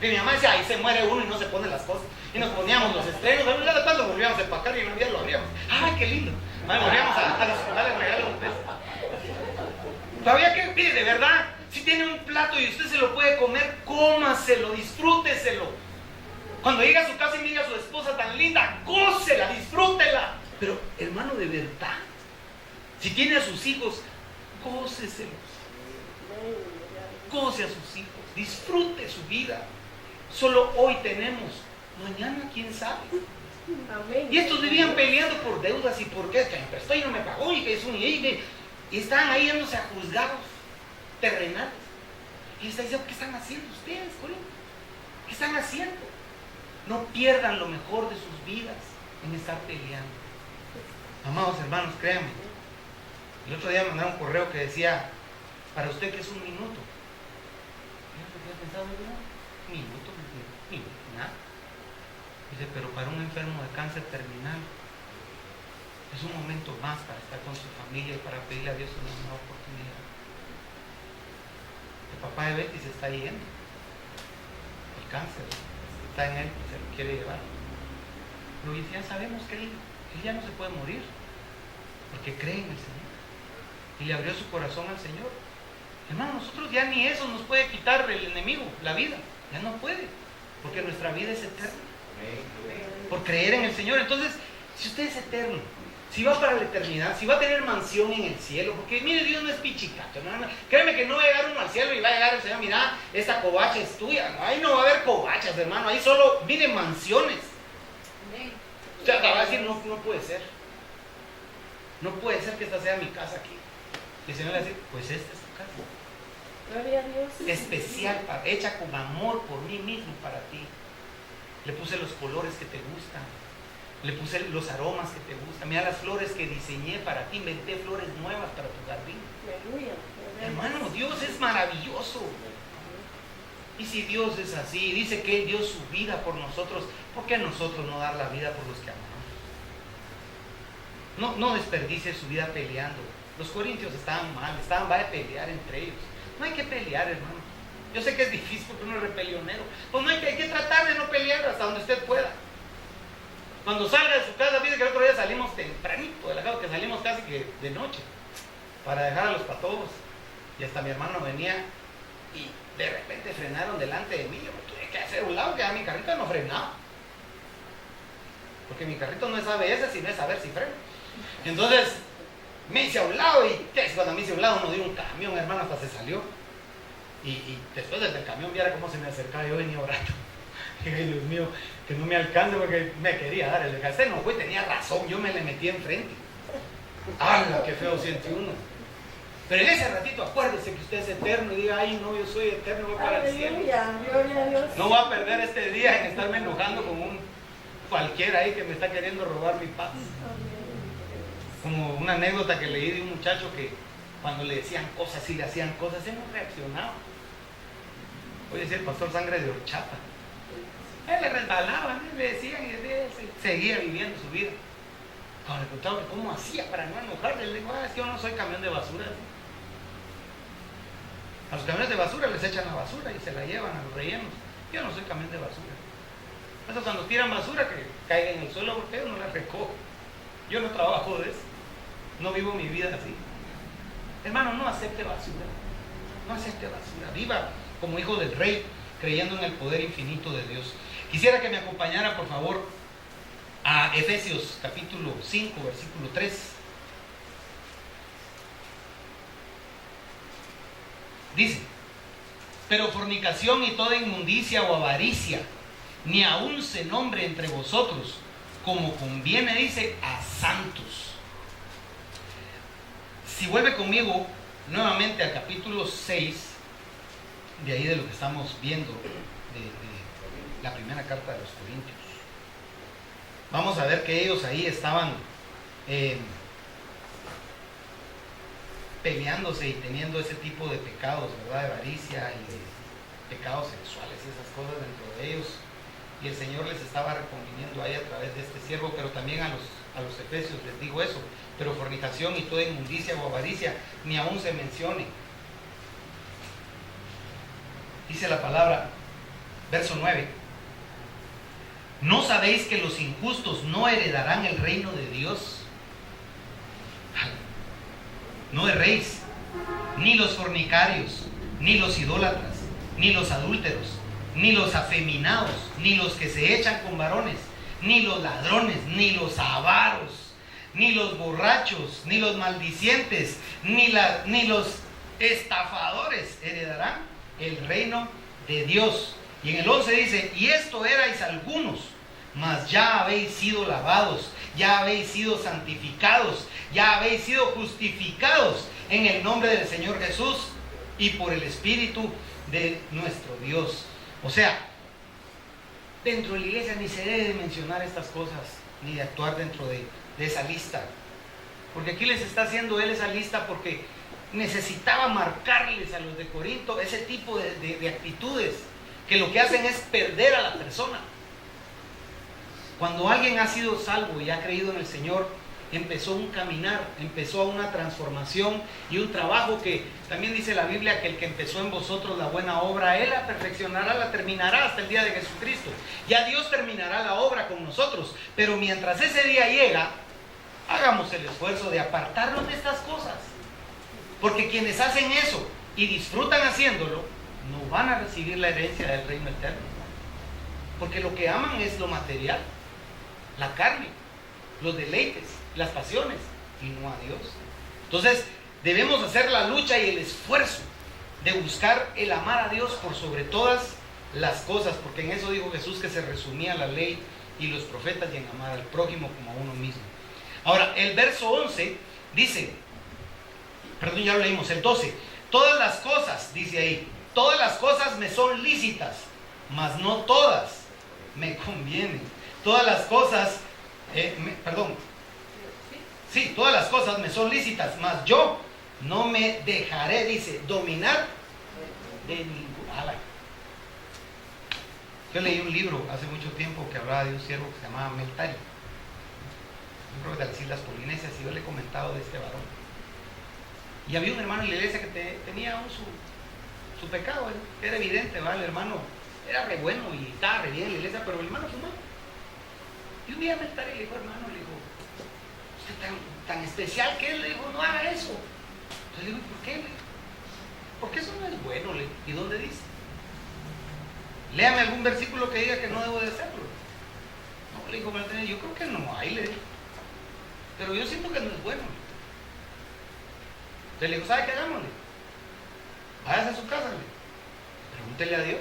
Y mi mamá decía, ahí se muere uno y no se ponen las cosas. Y nos poníamos los estrenos, ya cuando volvíamos a empacar y en Navidad lo abríamos. ¡Ay, qué lindo! Volvíamos a darle regalos un beso. Todavía que, mire, de verdad, si tiene un plato y usted se lo puede comer, cómaselo, disfrúteselo. Cuando llega a su casa y mira a su esposa tan linda, gócela, disfrútela. Pero, hermano, de verdad, si tiene a sus hijos, góceselos. Goce a sus hijos, disfrute su vida. Solo hoy tenemos, mañana quién sabe. Amén. Y estos vivían peleando por deudas y por qué, que me prestó y no me pagó y que es un y están ahí yéndose a juzgados terrenales. Y está diciendo, ¿qué están haciendo ustedes, Corín? ¿Qué están haciendo? No pierdan lo mejor de sus vidas en estar peleando. Amados hermanos, créanme. El otro día me mandaron un correo que decía, para usted, ¿qué es un minuto? Yo había pensado, minuto, nada. Dice, pero para un enfermo de cáncer terminal es un momento más para estar con su familia y para pedirle a Dios una nueva oportunidad. El papá de Betty se está yendo. El cáncer está en él, se lo quiere llevar. Pero ya sabemos que él ya no se puede morir, porque cree en el Señor. Y le abrió su corazón al Señor. Hermano, nosotros ya ni eso nos puede quitar el enemigo, la vida. Ya no puede, porque nuestra vida es eterna. Por creer en el Señor. Entonces, si usted es eterno, si va para la eternidad, si va a tener mansión en el cielo, porque mire, Dios no es pichicato, ¿no? Créeme que no va a llegar uno al cielo y va a llegar el Señor, mira, esta covacha es tuya, ¿no? Ahí no va a haber covachas, hermano, ahí solo miren mansiones. O sea, te va a decir, no puede ser, no puede ser que esta sea mi casa aquí. Y el Señor le va a decir, pues esta es tu casa. Gloria a Dios. Especial, hecha con amor por mí mismo para ti. Le puse los colores que te gustan, le puse los aromas que te gustan. Mira las flores que diseñé para ti, inventé flores nuevas para tu jardín. Aleluya. Hermano, Dios es maravilloso. Y si Dios es así, dice que Él dio su vida por nosotros, ¿por qué a nosotros no dar la vida por los que amamos? No desperdicie su vida peleando. Los corintios estaban mal, va a pelear entre ellos. No hay que pelear, hermano. Yo sé que es difícil porque uno es repelionero. Pues no hay que tratar de no pelear hasta donde usted pueda. Cuando salga de su casa, dice que el otro día salimos tempranito de la casa, que salimos casi que de noche para dejar a los patojos. Y hasta mi hermano venía y de repente frenaron delante de mí. Yo me tuve que hacer un lado, que a mi carrito no frenaba. Porque mi carrito no es ABS, sino es saber si freno. Entonces me hice a un lado y cuando me hice a un lado nos dio un camión, hermano, hasta se salió. Y después desde el camión viera cómo se me acercaba, yo venía orando. Y ay, Dios mío, que no me alcance porque me quería dar el desgaste. No, pues tenía razón, yo me le metí enfrente. ¡Hala, qué feo siente uno! Pero en ese ratito acuérdese que usted es eterno y diga, ay no, yo soy eterno, voy para el cielo. Aleluya, gloria a Dios. No voy a perder este día en estarme enojando con un cualquiera ahí que me está queriendo robar mi paz. Como una anécdota que leí de un muchacho que cuando le decían cosas y le hacían cosas, él no reaccionaba. Oye, decía el pastor Sangre de Horchata. Él le resbalaban, le decían y él seguía viviendo su vida. Cuando le preguntaban cómo hacía para no enojarle, le digo, es que yo no soy camión de basura. A los camiones de basura les echan la basura y se la llevan a los rellenos. Yo no soy camión de basura. Eso cuando tiran basura que caiga en el suelo porque yo no la recojo. Yo no trabajo de eso. No vivo mi vida así. Hermano, no acepte basura. No acepte basura. Viva como hijo del Rey, creyendo en el poder infinito de Dios. Quisiera que me acompañara, por favor, a Efesios capítulo 5, versículo 3. Dice, pero fornicación y toda inmundicia o avaricia, ni aun se nombre entre vosotros, como conviene, dice, a santos. Si vuelve conmigo nuevamente al capítulo 6, de ahí de lo que estamos viendo, de la primera carta de los Corintios, vamos a ver que ellos ahí estaban peleándose y teniendo ese tipo de pecados, ¿verdad? De avaricia y de pecados sexuales y esas cosas dentro de ellos. Y el Señor les estaba reconviniendo ahí a través de este siervo, pero también a los efesios les digo eso. Pero fornicación y toda inmundicia o avaricia ni aún se mencione. Dice la palabra, verso 9. ¿No sabéis que los injustos no heredarán el reino de Dios? No erréis, ni los fornicarios, ni los idólatras, ni los adúlteros, ni los afeminados, ni los que se echan con varones, ni los ladrones, ni los avaros, ni los borrachos, ni los maldicientes, ni los estafadores heredarán el reino de Dios. Y en el 11 dice, y esto erais algunos, mas ya habéis sido lavados, ya habéis sido santificados, ya habéis sido justificados en el nombre del Señor Jesús y por el Espíritu de nuestro Dios. O sea, dentro de la iglesia ni se debe de mencionar estas cosas, ni de actuar dentro de esa lista. Porque aquí les está haciendo él esa lista porque necesitaba marcarles a los de Corinto ese tipo de actitudes que lo que hacen es perder a la persona. Cuando alguien ha sido salvo y ha creído en el Señor, empezó un caminar, empezó una transformación y un trabajo que también dice la Biblia que el que empezó en vosotros la buena obra, Él la perfeccionará, la terminará hasta el día de Jesucristo. Ya Dios terminará la obra con nosotros, pero mientras ese día llega, hagamos el esfuerzo de apartarnos de estas cosas, porque quienes hacen eso y disfrutan haciéndolo, no van a recibir la herencia del reino eterno, porque lo que aman es lo material, la carne, los deleites. las pasiones y no a Dios. Entonces debemos hacer la lucha y el esfuerzo de buscar el amar a Dios por sobre todas las cosas, porque en eso dijo Jesús que se resumía la ley y los profetas, y en amar al prójimo como a uno mismo. Ahora, el verso 11 dice, perdón, ya lo leímos, el 12, todas las cosas, dice ahí, todas las cosas me son lícitas, mas no todas me convienen. Todas las cosas, sí, todas las cosas me son lícitas, mas yo no me dejaré, dice, dominar de ninguna. Yo leí un libro hace mucho tiempo que hablaba de un siervo que se llamaba Meltari, un libro de las Islas Polinesias, y yo le he comentado de este varón. Y había un hermano en la iglesia que tenía su pecado, era evidente, ¿va? El hermano era re bueno y estaba re bien en la iglesia, pero el hermano fumaba. Y un día Meltari le dijo, hermano, le dijo, usted tan especial que él, le dijo, no haga eso. Entonces le digo, ¿por qué? Porque eso no es bueno, le digo. ¿Y dónde dice? Léame algún versículo que diga que no debo de hacerlo. No, le dijo, yo creo que no hay, le digo. Pero yo siento que no es bueno. Entonces le digo, ¿sabe qué hagamos? Váyase a su casa, pregúntele a Dios.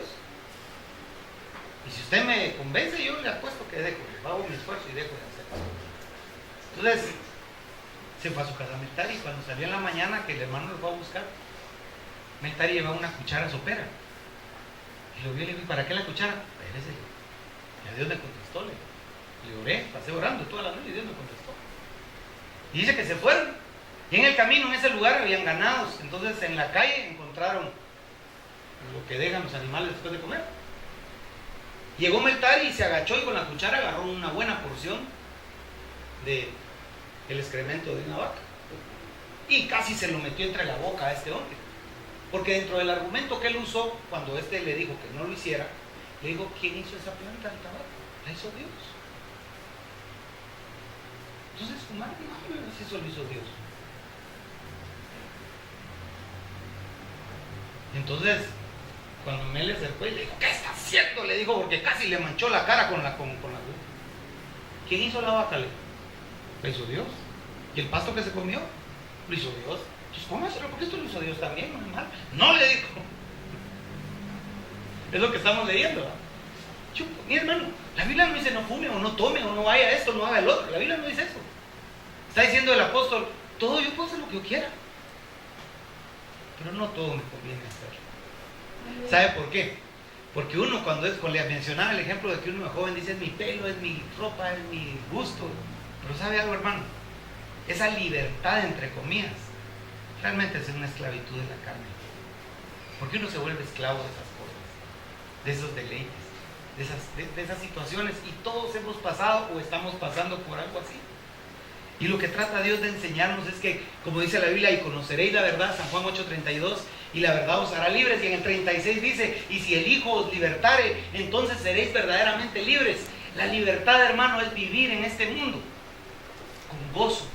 Y si usted me convence, yo le apuesto que dejo, hago mi esfuerzo y dejo de hacerlo. Entonces, se fue a su casa Meltari, y cuando salió en la mañana, que el hermano lo fue a buscar, Meltari llevaba una cuchara sopera. Y lo vio y le dijo, ¿para qué la cuchara? Espérese. Y a Dios me contestó, le oré, pasé orando toda la noche y Dios me contestó. Y dice que se fueron. Y en el camino, en ese lugar, habían ganados. Entonces, en la calle encontraron lo que dejan los animales después de comer. Llegó Meltari y se agachó y con la cuchara agarró una buena porción del excremento de una vaca. Y casi se lo metió entre la boca a este hombre. Porque dentro del argumento que él usó, cuando este le dijo que no lo hiciera, le dijo, ¿quién hizo esa planta del tabaco? La hizo Dios. Entonces, fumar, no, si eso lo hizo Dios. Entonces, cuando me le acercó y le dijo, ¿qué está haciendo? Le dijo, porque casi le manchó la cara con la ¿quién hizo la vaca? La hizo Dios. ¿Y el pasto que se comió? Lo hizo Dios. Entonces, cómaselo, porque esto lo hizo Dios también, no es mal. No, le dijo. Es lo que estamos leyendo, ¿verdad? Mi hermano, la Biblia no dice no fume o no tome o no vaya esto, no haga el otro. La Biblia no dice eso. Está diciendo el apóstol, todo yo puedo hacer lo que yo quiera, pero no todo me conviene hacer. ¿Sabe por qué? Porque uno cuando le mencionaba el ejemplo de que uno es joven dice, es mi pelo, es mi ropa, es mi gusto. Pero ¿sabe algo, hermano? Esa libertad, entre comillas, realmente es una esclavitud de la carne. Porque uno se vuelve esclavo de esas cosas, de esos deleites, de esas situaciones, y todos hemos pasado o estamos pasando por algo así. Y lo que trata Dios de enseñarnos es que, como dice la Biblia, y conoceréis la verdad, San Juan 8:32, y la verdad os hará libres. Y en el 36 dice, y si el Hijo os libertare, entonces seréis verdaderamente libres. La libertad, hermano, es vivir en este mundo con gozo,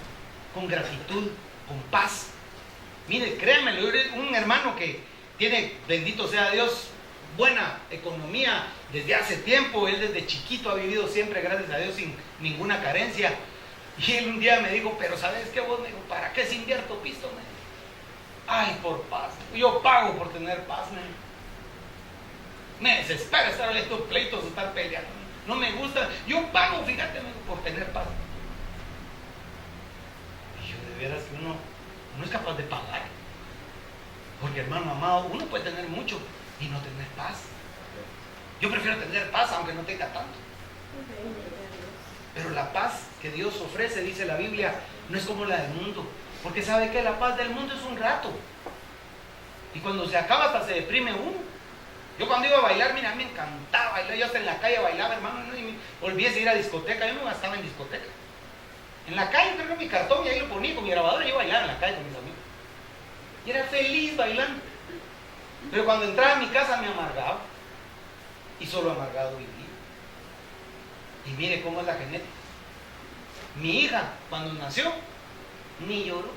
con gratitud, con paz. Mire, créanmelo, un hermano que tiene, bendito sea Dios, buena economía desde hace tiempo. Él desde chiquito ha vivido siempre, gracias a Dios, sin ninguna carencia. Y él un día me dijo, pero ¿sabes qué vos? Me dijo, ¿para qué se invierto pisto? Me dijo, ay, por paz. Yo pago por tener paz, me desespera estar en estos pleitos, estar peleando. No me gusta. Yo pago, fíjate, me dijo, por tener paz. Y yo, de veras que uno es capaz de pagar. Porque, hermano amado, uno puede tener mucho y no tener paz. Yo prefiero tener paz aunque no tenga tanto. Pero la paz que Dios ofrece, dice la Biblia, no es como la del mundo. Porque sabe que la paz del mundo es un rato. Y cuando se acaba hasta se deprime uno. Yo cuando iba a bailar, mira, me encantaba bailar. Yo hasta en la calle bailaba, hermano, y me olvidé de ir a discoteca. Yo no gastaba en discoteca. En la calle cargaba mi cartón y ahí lo ponía con mi grabadora y yo bailaba en la calle con mis amigos. Y era feliz bailando. Pero cuando entraba a mi casa me amargaba. Y solo amargado vivía. Y mire cómo es la genética. Mi hija, cuando nació, ni lloró.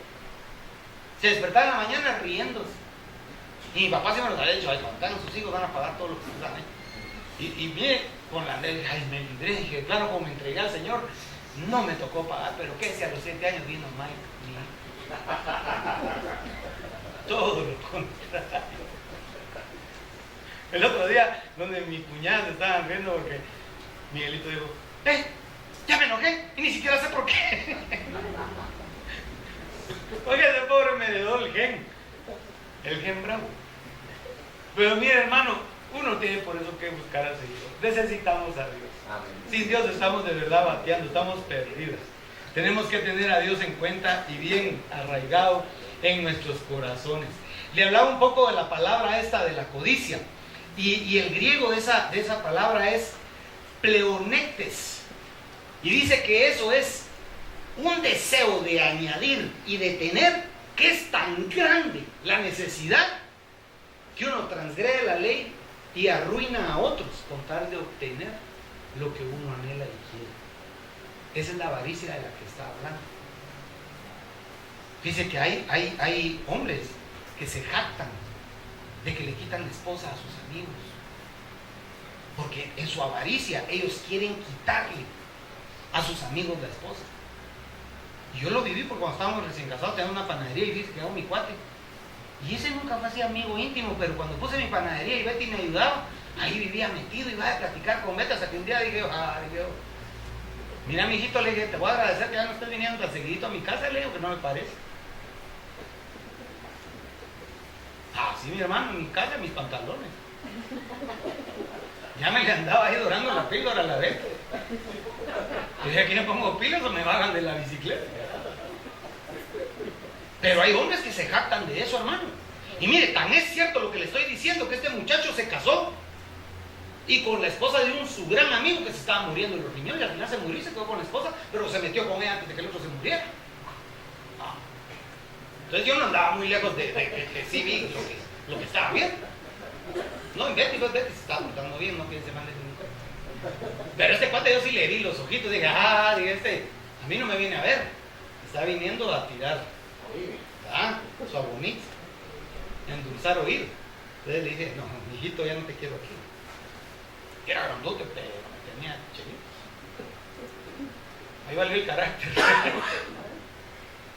Se despertaba en la mañana riéndose. Y mi papá siempre nos había dicho, ay, cuando tengan sus hijos van a pagar todo lo que se dan. Y mire, con la ley, ay, me libré. Dije, claro, como me entregué al Señor, No me tocó pagar, pero ¿qué? Si a los 7 años vino Mike. Todo lo contrario. El otro día, donde mis cuñadas estaban viendo, porque Miguelito dijo, ya me enojé y ni siquiera sé por qué. Oiga, ese pobre me heredó el gen bravo. Pero mire, hermano, uno tiene por eso que buscar al Señor. Necesitamos a Dios. Amén. Sin Dios estamos de verdad bateando, estamos perdidos. Tenemos que tener a Dios en cuenta y bien arraigado en nuestros corazones. Le hablaba un poco de la palabra esta de la codicia. Y el griego de esa palabra es pleonectes. Y dice que eso es un deseo de añadir y de tener, que es tan grande la necesidad que uno transgrede la ley y arruina a otros con tal de obtener lo que uno anhela y quiere. Esa es la avaricia de la que está hablando. Dice que hay hombres que se jactan de que le quitan la esposa a sus amigos, porque en su avaricia ellos quieren quitarle a sus amigos la esposa. Y yo lo viví porque cuando estábamos recién casados teníamos una panadería y dije que era mi cuate, y ese nunca fue así amigo íntimo, pero cuando puse mi panadería y Betty me ayudaba, ahí vivía metido, iba a platicar con Betty, hasta que un día dije, ay Dios, mira mijito, le dije, te voy a agradecer que ya no estés viniendo tan seguidito a mi casa, le digo que no me parece. Sí, mi hermano, en mi casa, mis pantalones. Ya me le andaba ahí dorando la píldora a la vez. Y dije, aquí me pongo pilas o me bajan de la bicicleta. Pero hay hombres que se jactan de eso, hermano. Y mire, tan es cierto lo que le estoy diciendo, que este muchacho se casó y con la esposa de su gran amigo que se estaba muriendo en los riñones, y al final se murió y se quedó con la esposa, pero se metió con ella antes de que el otro se muriera. Entonces yo no andaba muy lejos de sí vi lo que estaba bien. No, en Betty se estaba portando bien, no piense mal de mi mujer. Pero este cuate yo sí le vi los ojitos, dije, a mí no me viene a ver, está viniendo a tirar su abonito, endulzar oído. Entonces le dije, no, mijito, ya no te quiero aquí. Era grandote, pero tenía chelitos. Ahí valió el carácter.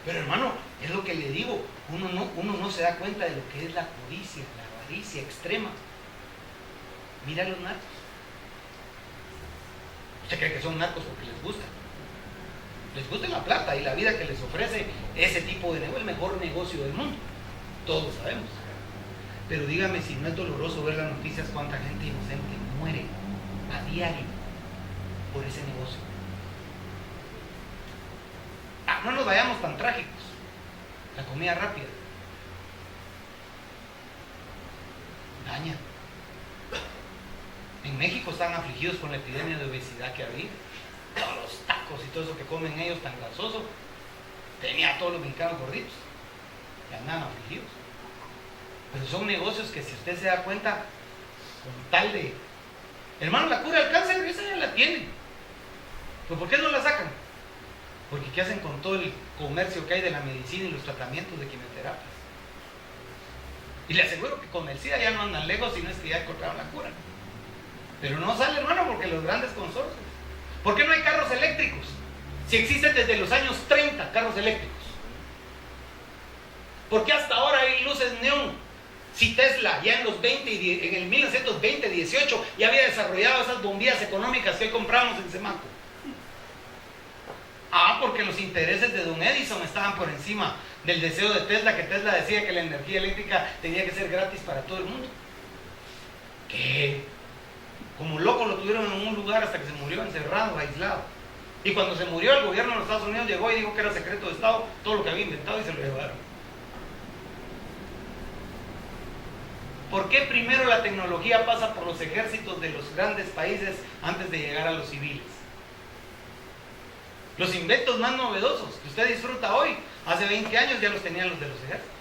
Pero hermano, es lo que le digo, uno no se da cuenta de lo que es la codicia, la avaricia extrema. Mira a los narcos. ¿Usted cree que son narcos porque les gusta? Les gusta la plata y la vida que les ofrece ese tipo de negocio, el mejor negocio del mundo. Todos sabemos. Pero dígame si no es doloroso ver las noticias cuánta gente inocente muere a diario por ese negocio. No nos vayamos tan trágicos. La comida rápida daña. En México están afligidos con la epidemia de obesidad que había. Todos los tacos y todo eso que comen ellos tan grasoso, tenía a todos los mexicanos gorditos y andan afligidos. Pero son negocios que, si usted se da cuenta, con tal de, hermano, la cura del cáncer, esa ya la tienen. ¿Pero por qué no la sacan? Porque ¿qué hacen con todo el comercio que hay de la medicina y los tratamientos de quimioterapias? Y le aseguro que con el SIDA ya no andan lejos, si no es que ya encontraron la cura. Pero no sale, hermano, porque los grandes consorcios. ¿Por qué no hay carros eléctricos? Si existen desde los años 30 carros eléctricos. ¿Por qué hasta ahora hay luces neón? Si Tesla ya en el 1920-18 ya había desarrollado esas bombillas económicas que hoy compramos en Semaco. Porque los intereses de don Edison estaban por encima del deseo de Tesla, que Tesla decía que la energía eléctrica tenía que ser gratis para todo el mundo. ¿Qué? Como loco lo tuvieron en un lugar hasta que se murió encerrado, aislado. Y cuando se murió, el gobierno de los Estados Unidos llegó y dijo que era secreto de Estado todo lo que había inventado y se lo llevaron. ¿Por qué primero la tecnología pasa por los ejércitos de los grandes países antes de llegar a los civiles? Los inventos más novedosos que usted disfruta hoy, hace 20 años ya los tenían los de los ejércitos.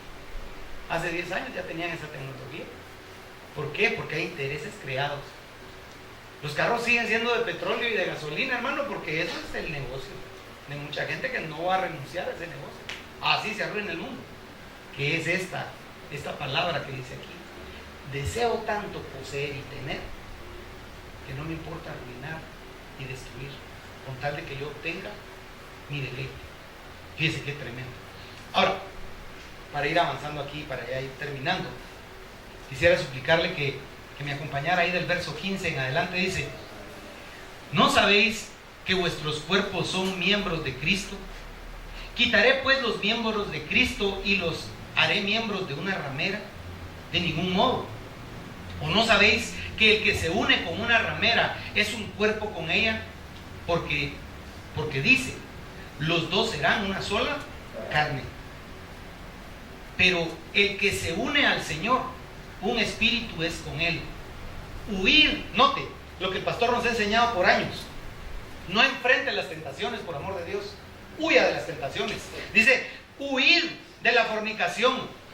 Hace 10 años ya tenían esa tecnología. ¿Por qué? Porque hay intereses creados. Los carros siguen siendo de petróleo y de gasolina, hermano, porque eso es el negocio de mucha gente que no va a renunciar a ese negocio. Así se arruina el mundo. ¿Qué es esta palabra que dice aquí? Deseo tanto poseer y tener que no me importa arruinar y destruir con tal de que yo obtenga mi deleite. Fíjese qué tremendo. Ahora, para ir avanzando aquí, para ya ir terminando, quisiera suplicarle que me acompañara ahí del verso 15 en adelante. Dice: ¿no sabéis que vuestros cuerpos son miembros de Cristo? ¿Quitaré pues los miembros de Cristo y los haré miembros de una ramera? De ningún modo. ¿O no sabéis que el que se une con una ramera es un cuerpo con ella? Porque dice: los dos serán una sola carne. Pero el que se une al Señor, un espíritu es con él. Huir, note lo que el pastor nos ha enseñado por años: no enfrente las tentaciones, por amor de Dios. Huya de las tentaciones. Dice: huir de la fornicación.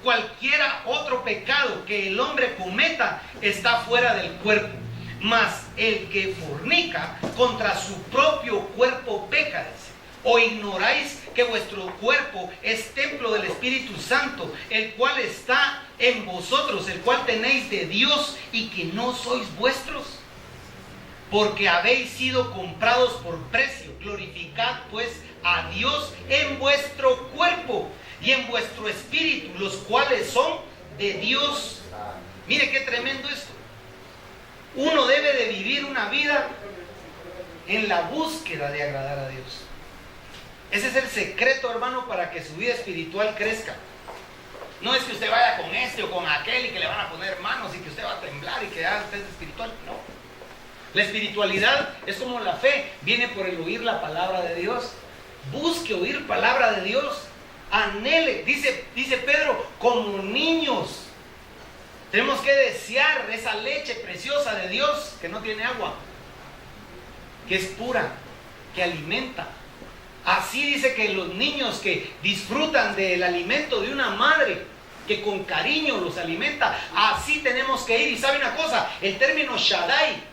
Cualquiera otro pecado que el hombre cometa está fuera del cuerpo, mas el que fornica contra su propio cuerpo peca. Dice: ¿o ignoráis que vuestro cuerpo es templo del Espíritu Santo, el cual está en vosotros, el cual tenéis de Dios, y que no sois vuestros? Porque habéis sido comprados por precio. Glorificad pues a Dios en vuestro cuerpo y en vuestro espíritu, los cuales son de Dios. Mire qué tremendo esto. Uno debe de vivir una vida en la búsqueda de agradar a Dios. Ese es el secreto, hermano, para que su vida espiritual crezca. No es que usted vaya con este o con aquel y que le van a poner manos y que usted va a temblar y que usted es espiritual. No. La espiritualidad es como la fe, viene por el oír la palabra de Dios. Busque oír palabra de Dios. Anhele, dice Pedro, como niños. Tenemos que desear esa leche preciosa de Dios que no tiene agua, que es pura, que alimenta. Así dice que los niños que disfrutan del alimento de una madre que con cariño los alimenta, así tenemos que ir. Y sabe una cosa, el término Shaddai,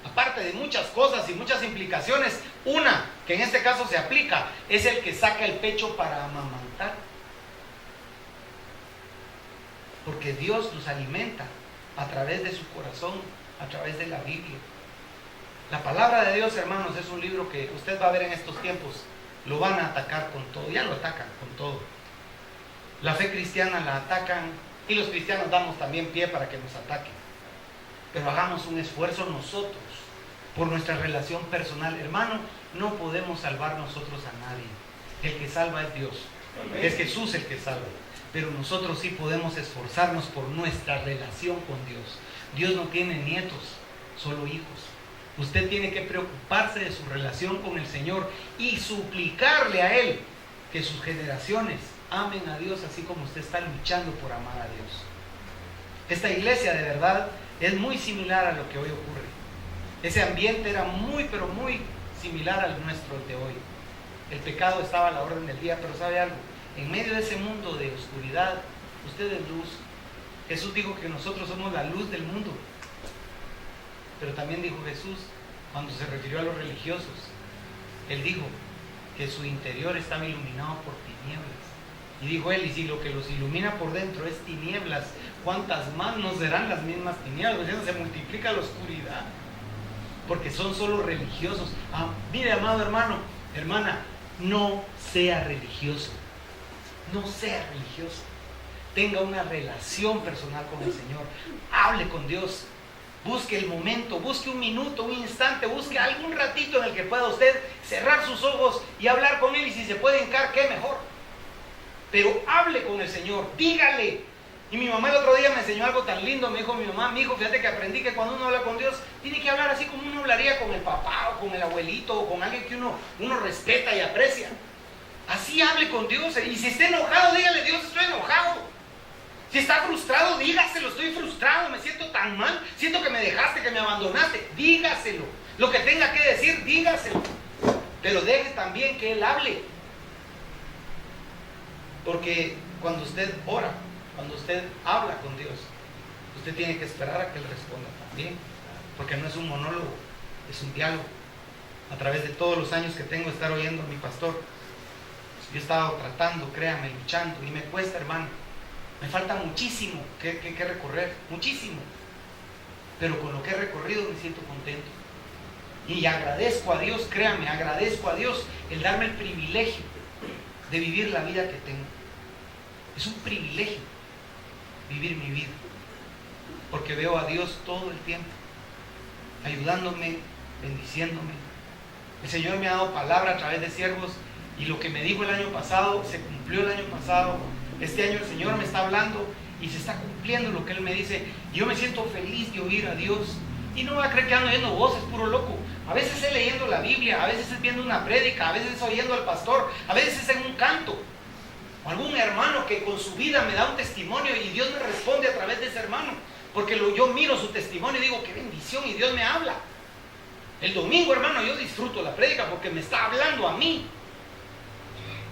aparte de muchas cosas y muchas implicaciones, una que en este caso se aplica es el que saca el pecho para amamantar. Porque Dios los alimenta a través de su corazón, a través de la Biblia. La palabra de Dios, hermanos, es un libro que usted va a ver en estos tiempos. Lo van a atacar con todo, ya lo atacan con todo. La fe cristiana la atacan y los cristianos damos también pie para que nos ataquen. Pero hagamos un esfuerzo nosotros por nuestra relación personal. Hermano, no podemos salvar nosotros a nadie. El que salva es Dios. Es Jesús el que salva. Pero nosotros sí podemos esforzarnos por nuestra relación con Dios. Dios no tiene nietos, solo hijos. Usted tiene que preocuparse de su relación con el Señor y suplicarle a Él que sus generaciones amen a Dios así como usted está luchando por amar a Dios. Esta iglesia de verdad es muy similar a lo que hoy ocurre. Ese ambiente era muy, pero muy similar al nuestro de hoy. El pecado estaba a la orden del día, pero ¿sabe algo? En medio de ese mundo de oscuridad, usted es luz. Jesús dijo que nosotros somos la luz del mundo. Pero también dijo Jesús, cuando se refirió a los religiosos, Él dijo que su interior estaba iluminado por tinieblas. Y dijo Él: y si lo que los ilumina por dentro es tinieblas, ¿cuántas más no serán las mismas tinieblas? Se multiplica la oscuridad, porque son solo religiosos. Mire, amado hermano, hermana, no sea religioso. No sea religioso. Tenga una relación personal con el Señor. Hable con Dios. Busque el momento, busque un minuto, un instante, busque algún ratito en el que pueda usted cerrar sus ojos y hablar con Él. Y si se puede hincar, qué mejor. Pero hable con el Señor, dígale. Y mi mamá el otro día me enseñó algo tan lindo. Me dijo mi mamá: mi hijo, fíjate que aprendí que cuando uno habla con Dios, tiene que hablar así como uno hablaría con el papá o con el abuelito o con alguien que uno respeta y aprecia. Así hable con Dios. Y si está enojado, dígale: Dios, estoy enojado. Si está frustrado, dígaselo: estoy frustrado, me siento tan mal, siento que me dejaste, que me abandonaste. Dígaselo. Lo que tenga que decir, dígaselo. Pero deje también que Él hable. Porque cuando usted ora, cuando usted habla con Dios, usted tiene que esperar a que Él responda también. Porque no es un monólogo, es un diálogo. A través de todos los años que tengo de estar oyendo a mi pastor, yo he estado tratando, créame, luchando. Y me cuesta, hermano. Me falta muchísimo que recorrer, muchísimo. Pero con lo que he recorrido me siento contento. Y agradezco a Dios, créame, agradezco a Dios el darme el privilegio de vivir la vida que tengo. Es un privilegio vivir mi vida, porque veo a Dios todo el tiempo, ayudándome, bendiciéndome. El Señor me ha dado palabra a través de siervos, y lo que me dijo el año pasado, se cumplió el año pasado. Este año el Señor me está hablando y se está cumpliendo lo que Él me dice. Y yo me siento feliz de oír a Dios. Y no va a creer que ando oyendo voces, puro loco. A veces es leyendo la Biblia, a veces es viendo una prédica, a veces es oyendo al pastor, a veces es en un canto. O algún hermano que con su vida me da un testimonio y Dios me responde a través de ese hermano. Porque yo miro su testimonio y digo, qué bendición, y Dios me habla. El domingo, hermano, yo disfruto la prédica porque me está hablando a mí.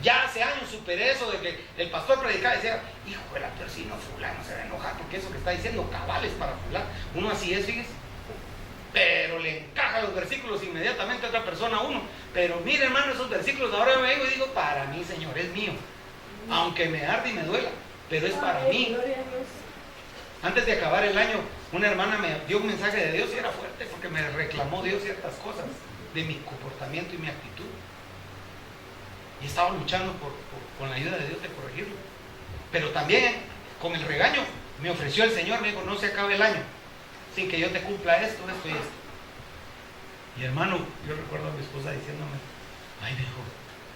Ya hace años superé eso de que el pastor predicaba y decía, hijo de la persona, fulano se va a enojar porque eso que está diciendo cabales para fulano. Uno así es, fíjese. Pero le encaja los versículos inmediatamente a otra persona a uno. Pero mire, hermano, esos versículos ahora yo me digo y digo, para mí, Señor, es mío. Aunque me arde y me duela, pero es para mí. Antes de acabar el año, una hermana me dio un mensaje de Dios y era fuerte porque me reclamó Dios ciertas cosas de mi comportamiento y mi actitud. Y estaba luchando con la ayuda de Dios de corregirlo. Pero también, con el regaño, me ofreció el Señor, me dijo, no se acabe el año sin que yo te cumpla esto, esto y esto. Y hermano, yo recuerdo a mi esposa diciéndome, ay, me dijo,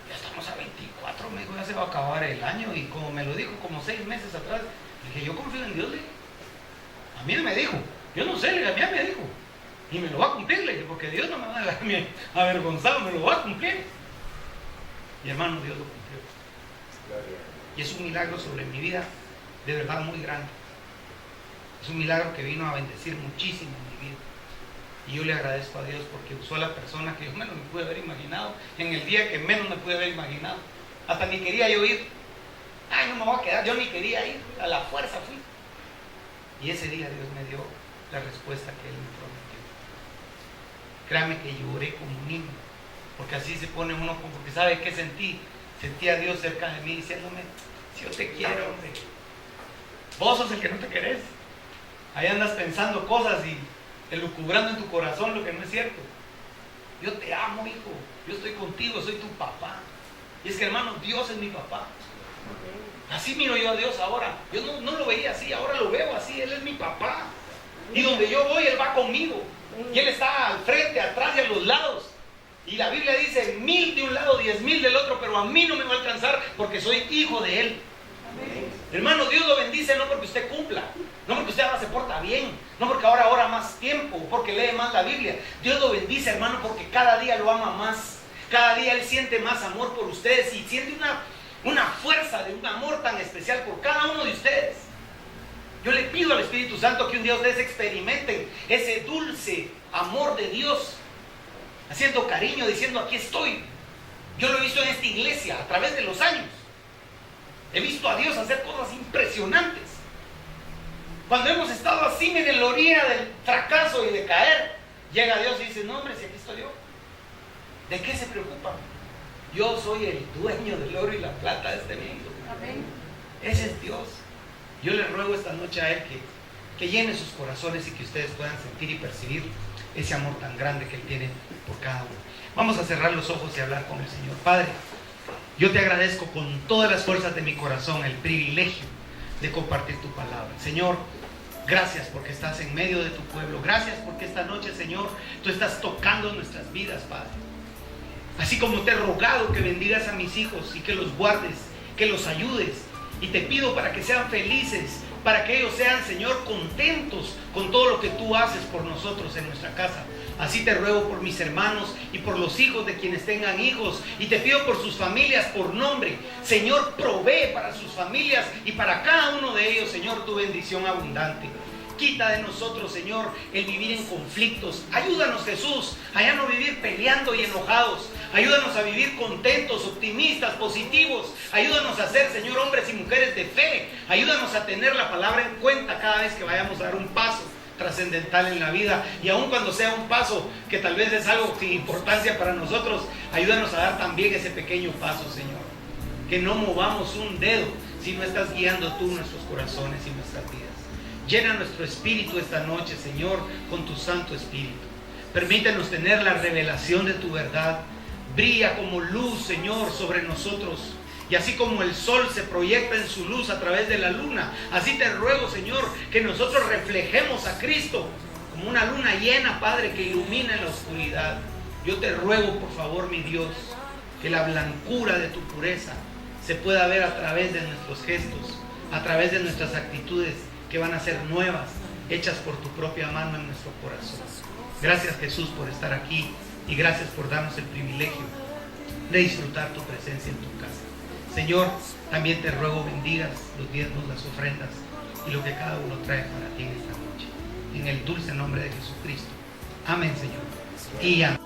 ya estamos a 24, me dijo, ya se va a acabar el año. Y como me lo dijo como 6 meses atrás, le dije, yo confío en Dios, le dije. A mí me dijo, yo no sé, le dije, a mí me dijo. Y me lo va a cumplir, le dije, porque Dios no me va a dejar avergonzado, me lo va a cumplir. Y hermano, Dios lo cumplió. Y es un milagro sobre mi vida, de verdad muy grande. Es un milagro que vino a bendecir muchísimo mi vida. Y yo le agradezco a Dios porque usó a la persona que yo menos me pude haber imaginado, en el día que menos me pude haber imaginado. Hasta ni quería yo ir. Ay, no me voy a quedar, yo ni quería ir, a la fuerza fui. Y ese día Dios me dio la respuesta que Él me prometió. Créame que lloré como un niño, porque así se pone uno, porque ¿sabe qué sentí? Sentí a Dios cerca de mí diciéndome, si yo te quiero, hombre, vos sos el que no te querés. Ahí andas pensando cosas y elucubrando en tu corazón lo que no es cierto. Yo te amo, hijo, yo estoy contigo, soy tu papá. Y es que, hermano, Dios es mi papá. Así miro yo a Dios ahora. Yo no lo veía así, ahora lo veo así. Él es mi papá. Y donde yo voy, Él va conmigo. Y Él está al frente, atrás y a los lados. Y la Biblia dice, 1000 de un lado, 10,000 del otro, pero a mí no me va a alcanzar porque soy hijo de Él. Amén. Hermano, Dios lo bendice no porque usted cumpla, no porque usted ahora se porta bien, no porque ahora ora más tiempo, porque lee más la Biblia. Dios lo bendice, hermano, porque cada día lo ama más. Cada día Él siente más amor por ustedes y siente una fuerza de un amor tan especial por cada uno de ustedes. Yo le pido al Espíritu Santo que un día ustedes experimenten ese dulce amor de Dios, haciendo cariño, diciendo aquí estoy. Yo lo he visto en esta iglesia a través de los años. He visto a Dios hacer cosas impresionantes. Cuando hemos estado así en la orilla del fracaso y de caer, llega Dios y dice, no hombre, si aquí estoy yo. ¿De qué se preocupan? Yo soy el dueño del oro y la plata de este mundo. Amén. Ese es Dios. Yo le ruego esta noche a Él que llene sus corazones y que ustedes puedan sentir y percibir ese amor tan grande que Él tiene por cada uno. Vamos a cerrar los ojos y hablar con el Señor. Padre, yo te agradezco con todas las fuerzas de mi corazón el privilegio de compartir tu palabra. Señor, gracias porque estás en medio de tu pueblo. Gracias porque esta noche, Señor, tú estás tocando nuestras vidas, Padre. Así como te he rogado que bendigas a mis hijos y que los guardes, que los ayudes. Y te pido para que sean felices, para que ellos sean, Señor, contentos con todo lo que tú haces por nosotros en nuestra casa. Así te ruego por mis hermanos y por los hijos de quienes tengan hijos. Y te pido por sus familias por nombre. Señor, provee para sus familias y para cada uno de ellos, Señor, tu bendición abundante. Quita de nosotros, Señor, el vivir en conflictos. Ayúdanos, Jesús, a ya no vivir peleando y enojados. Ayúdanos a vivir contentos, optimistas, positivos. Ayúdanos a ser, Señor, hombres y mujeres de fe. Ayúdanos a tener la palabra en cuenta cada vez que vayamos a dar un paso trascendental en la vida. Y aun cuando sea un paso que tal vez es algo sin importancia para nosotros, ayúdanos a dar también ese pequeño paso, Señor. Que no movamos un dedo si no estás guiando tú nuestros corazones y nuestras vidas. Llena nuestro espíritu esta noche, Señor, con tu Santo Espíritu. Permítenos tener la revelación de tu verdad. Brilla como luz, Señor, sobre nosotros. Y así como el sol se proyecta en su luz a través de la luna, así te ruego, Señor, que nosotros reflejemos a Cristo como una luna llena, Padre, que ilumina en la oscuridad. Yo te ruego, por favor, mi Dios, que la blancura de tu pureza se pueda ver a través de nuestros gestos, a través de nuestras actitudes, que van a ser nuevas, hechas por tu propia mano en nuestro corazón. Gracias, Jesús, por estar aquí, y gracias por darnos el privilegio de disfrutar tu presencia en tu casa. Señor, también te ruego bendigas los diezmos, las ofrendas y lo que cada uno trae para ti en esta noche. En el dulce nombre de Jesucristo. Amén, Señor. Y amén.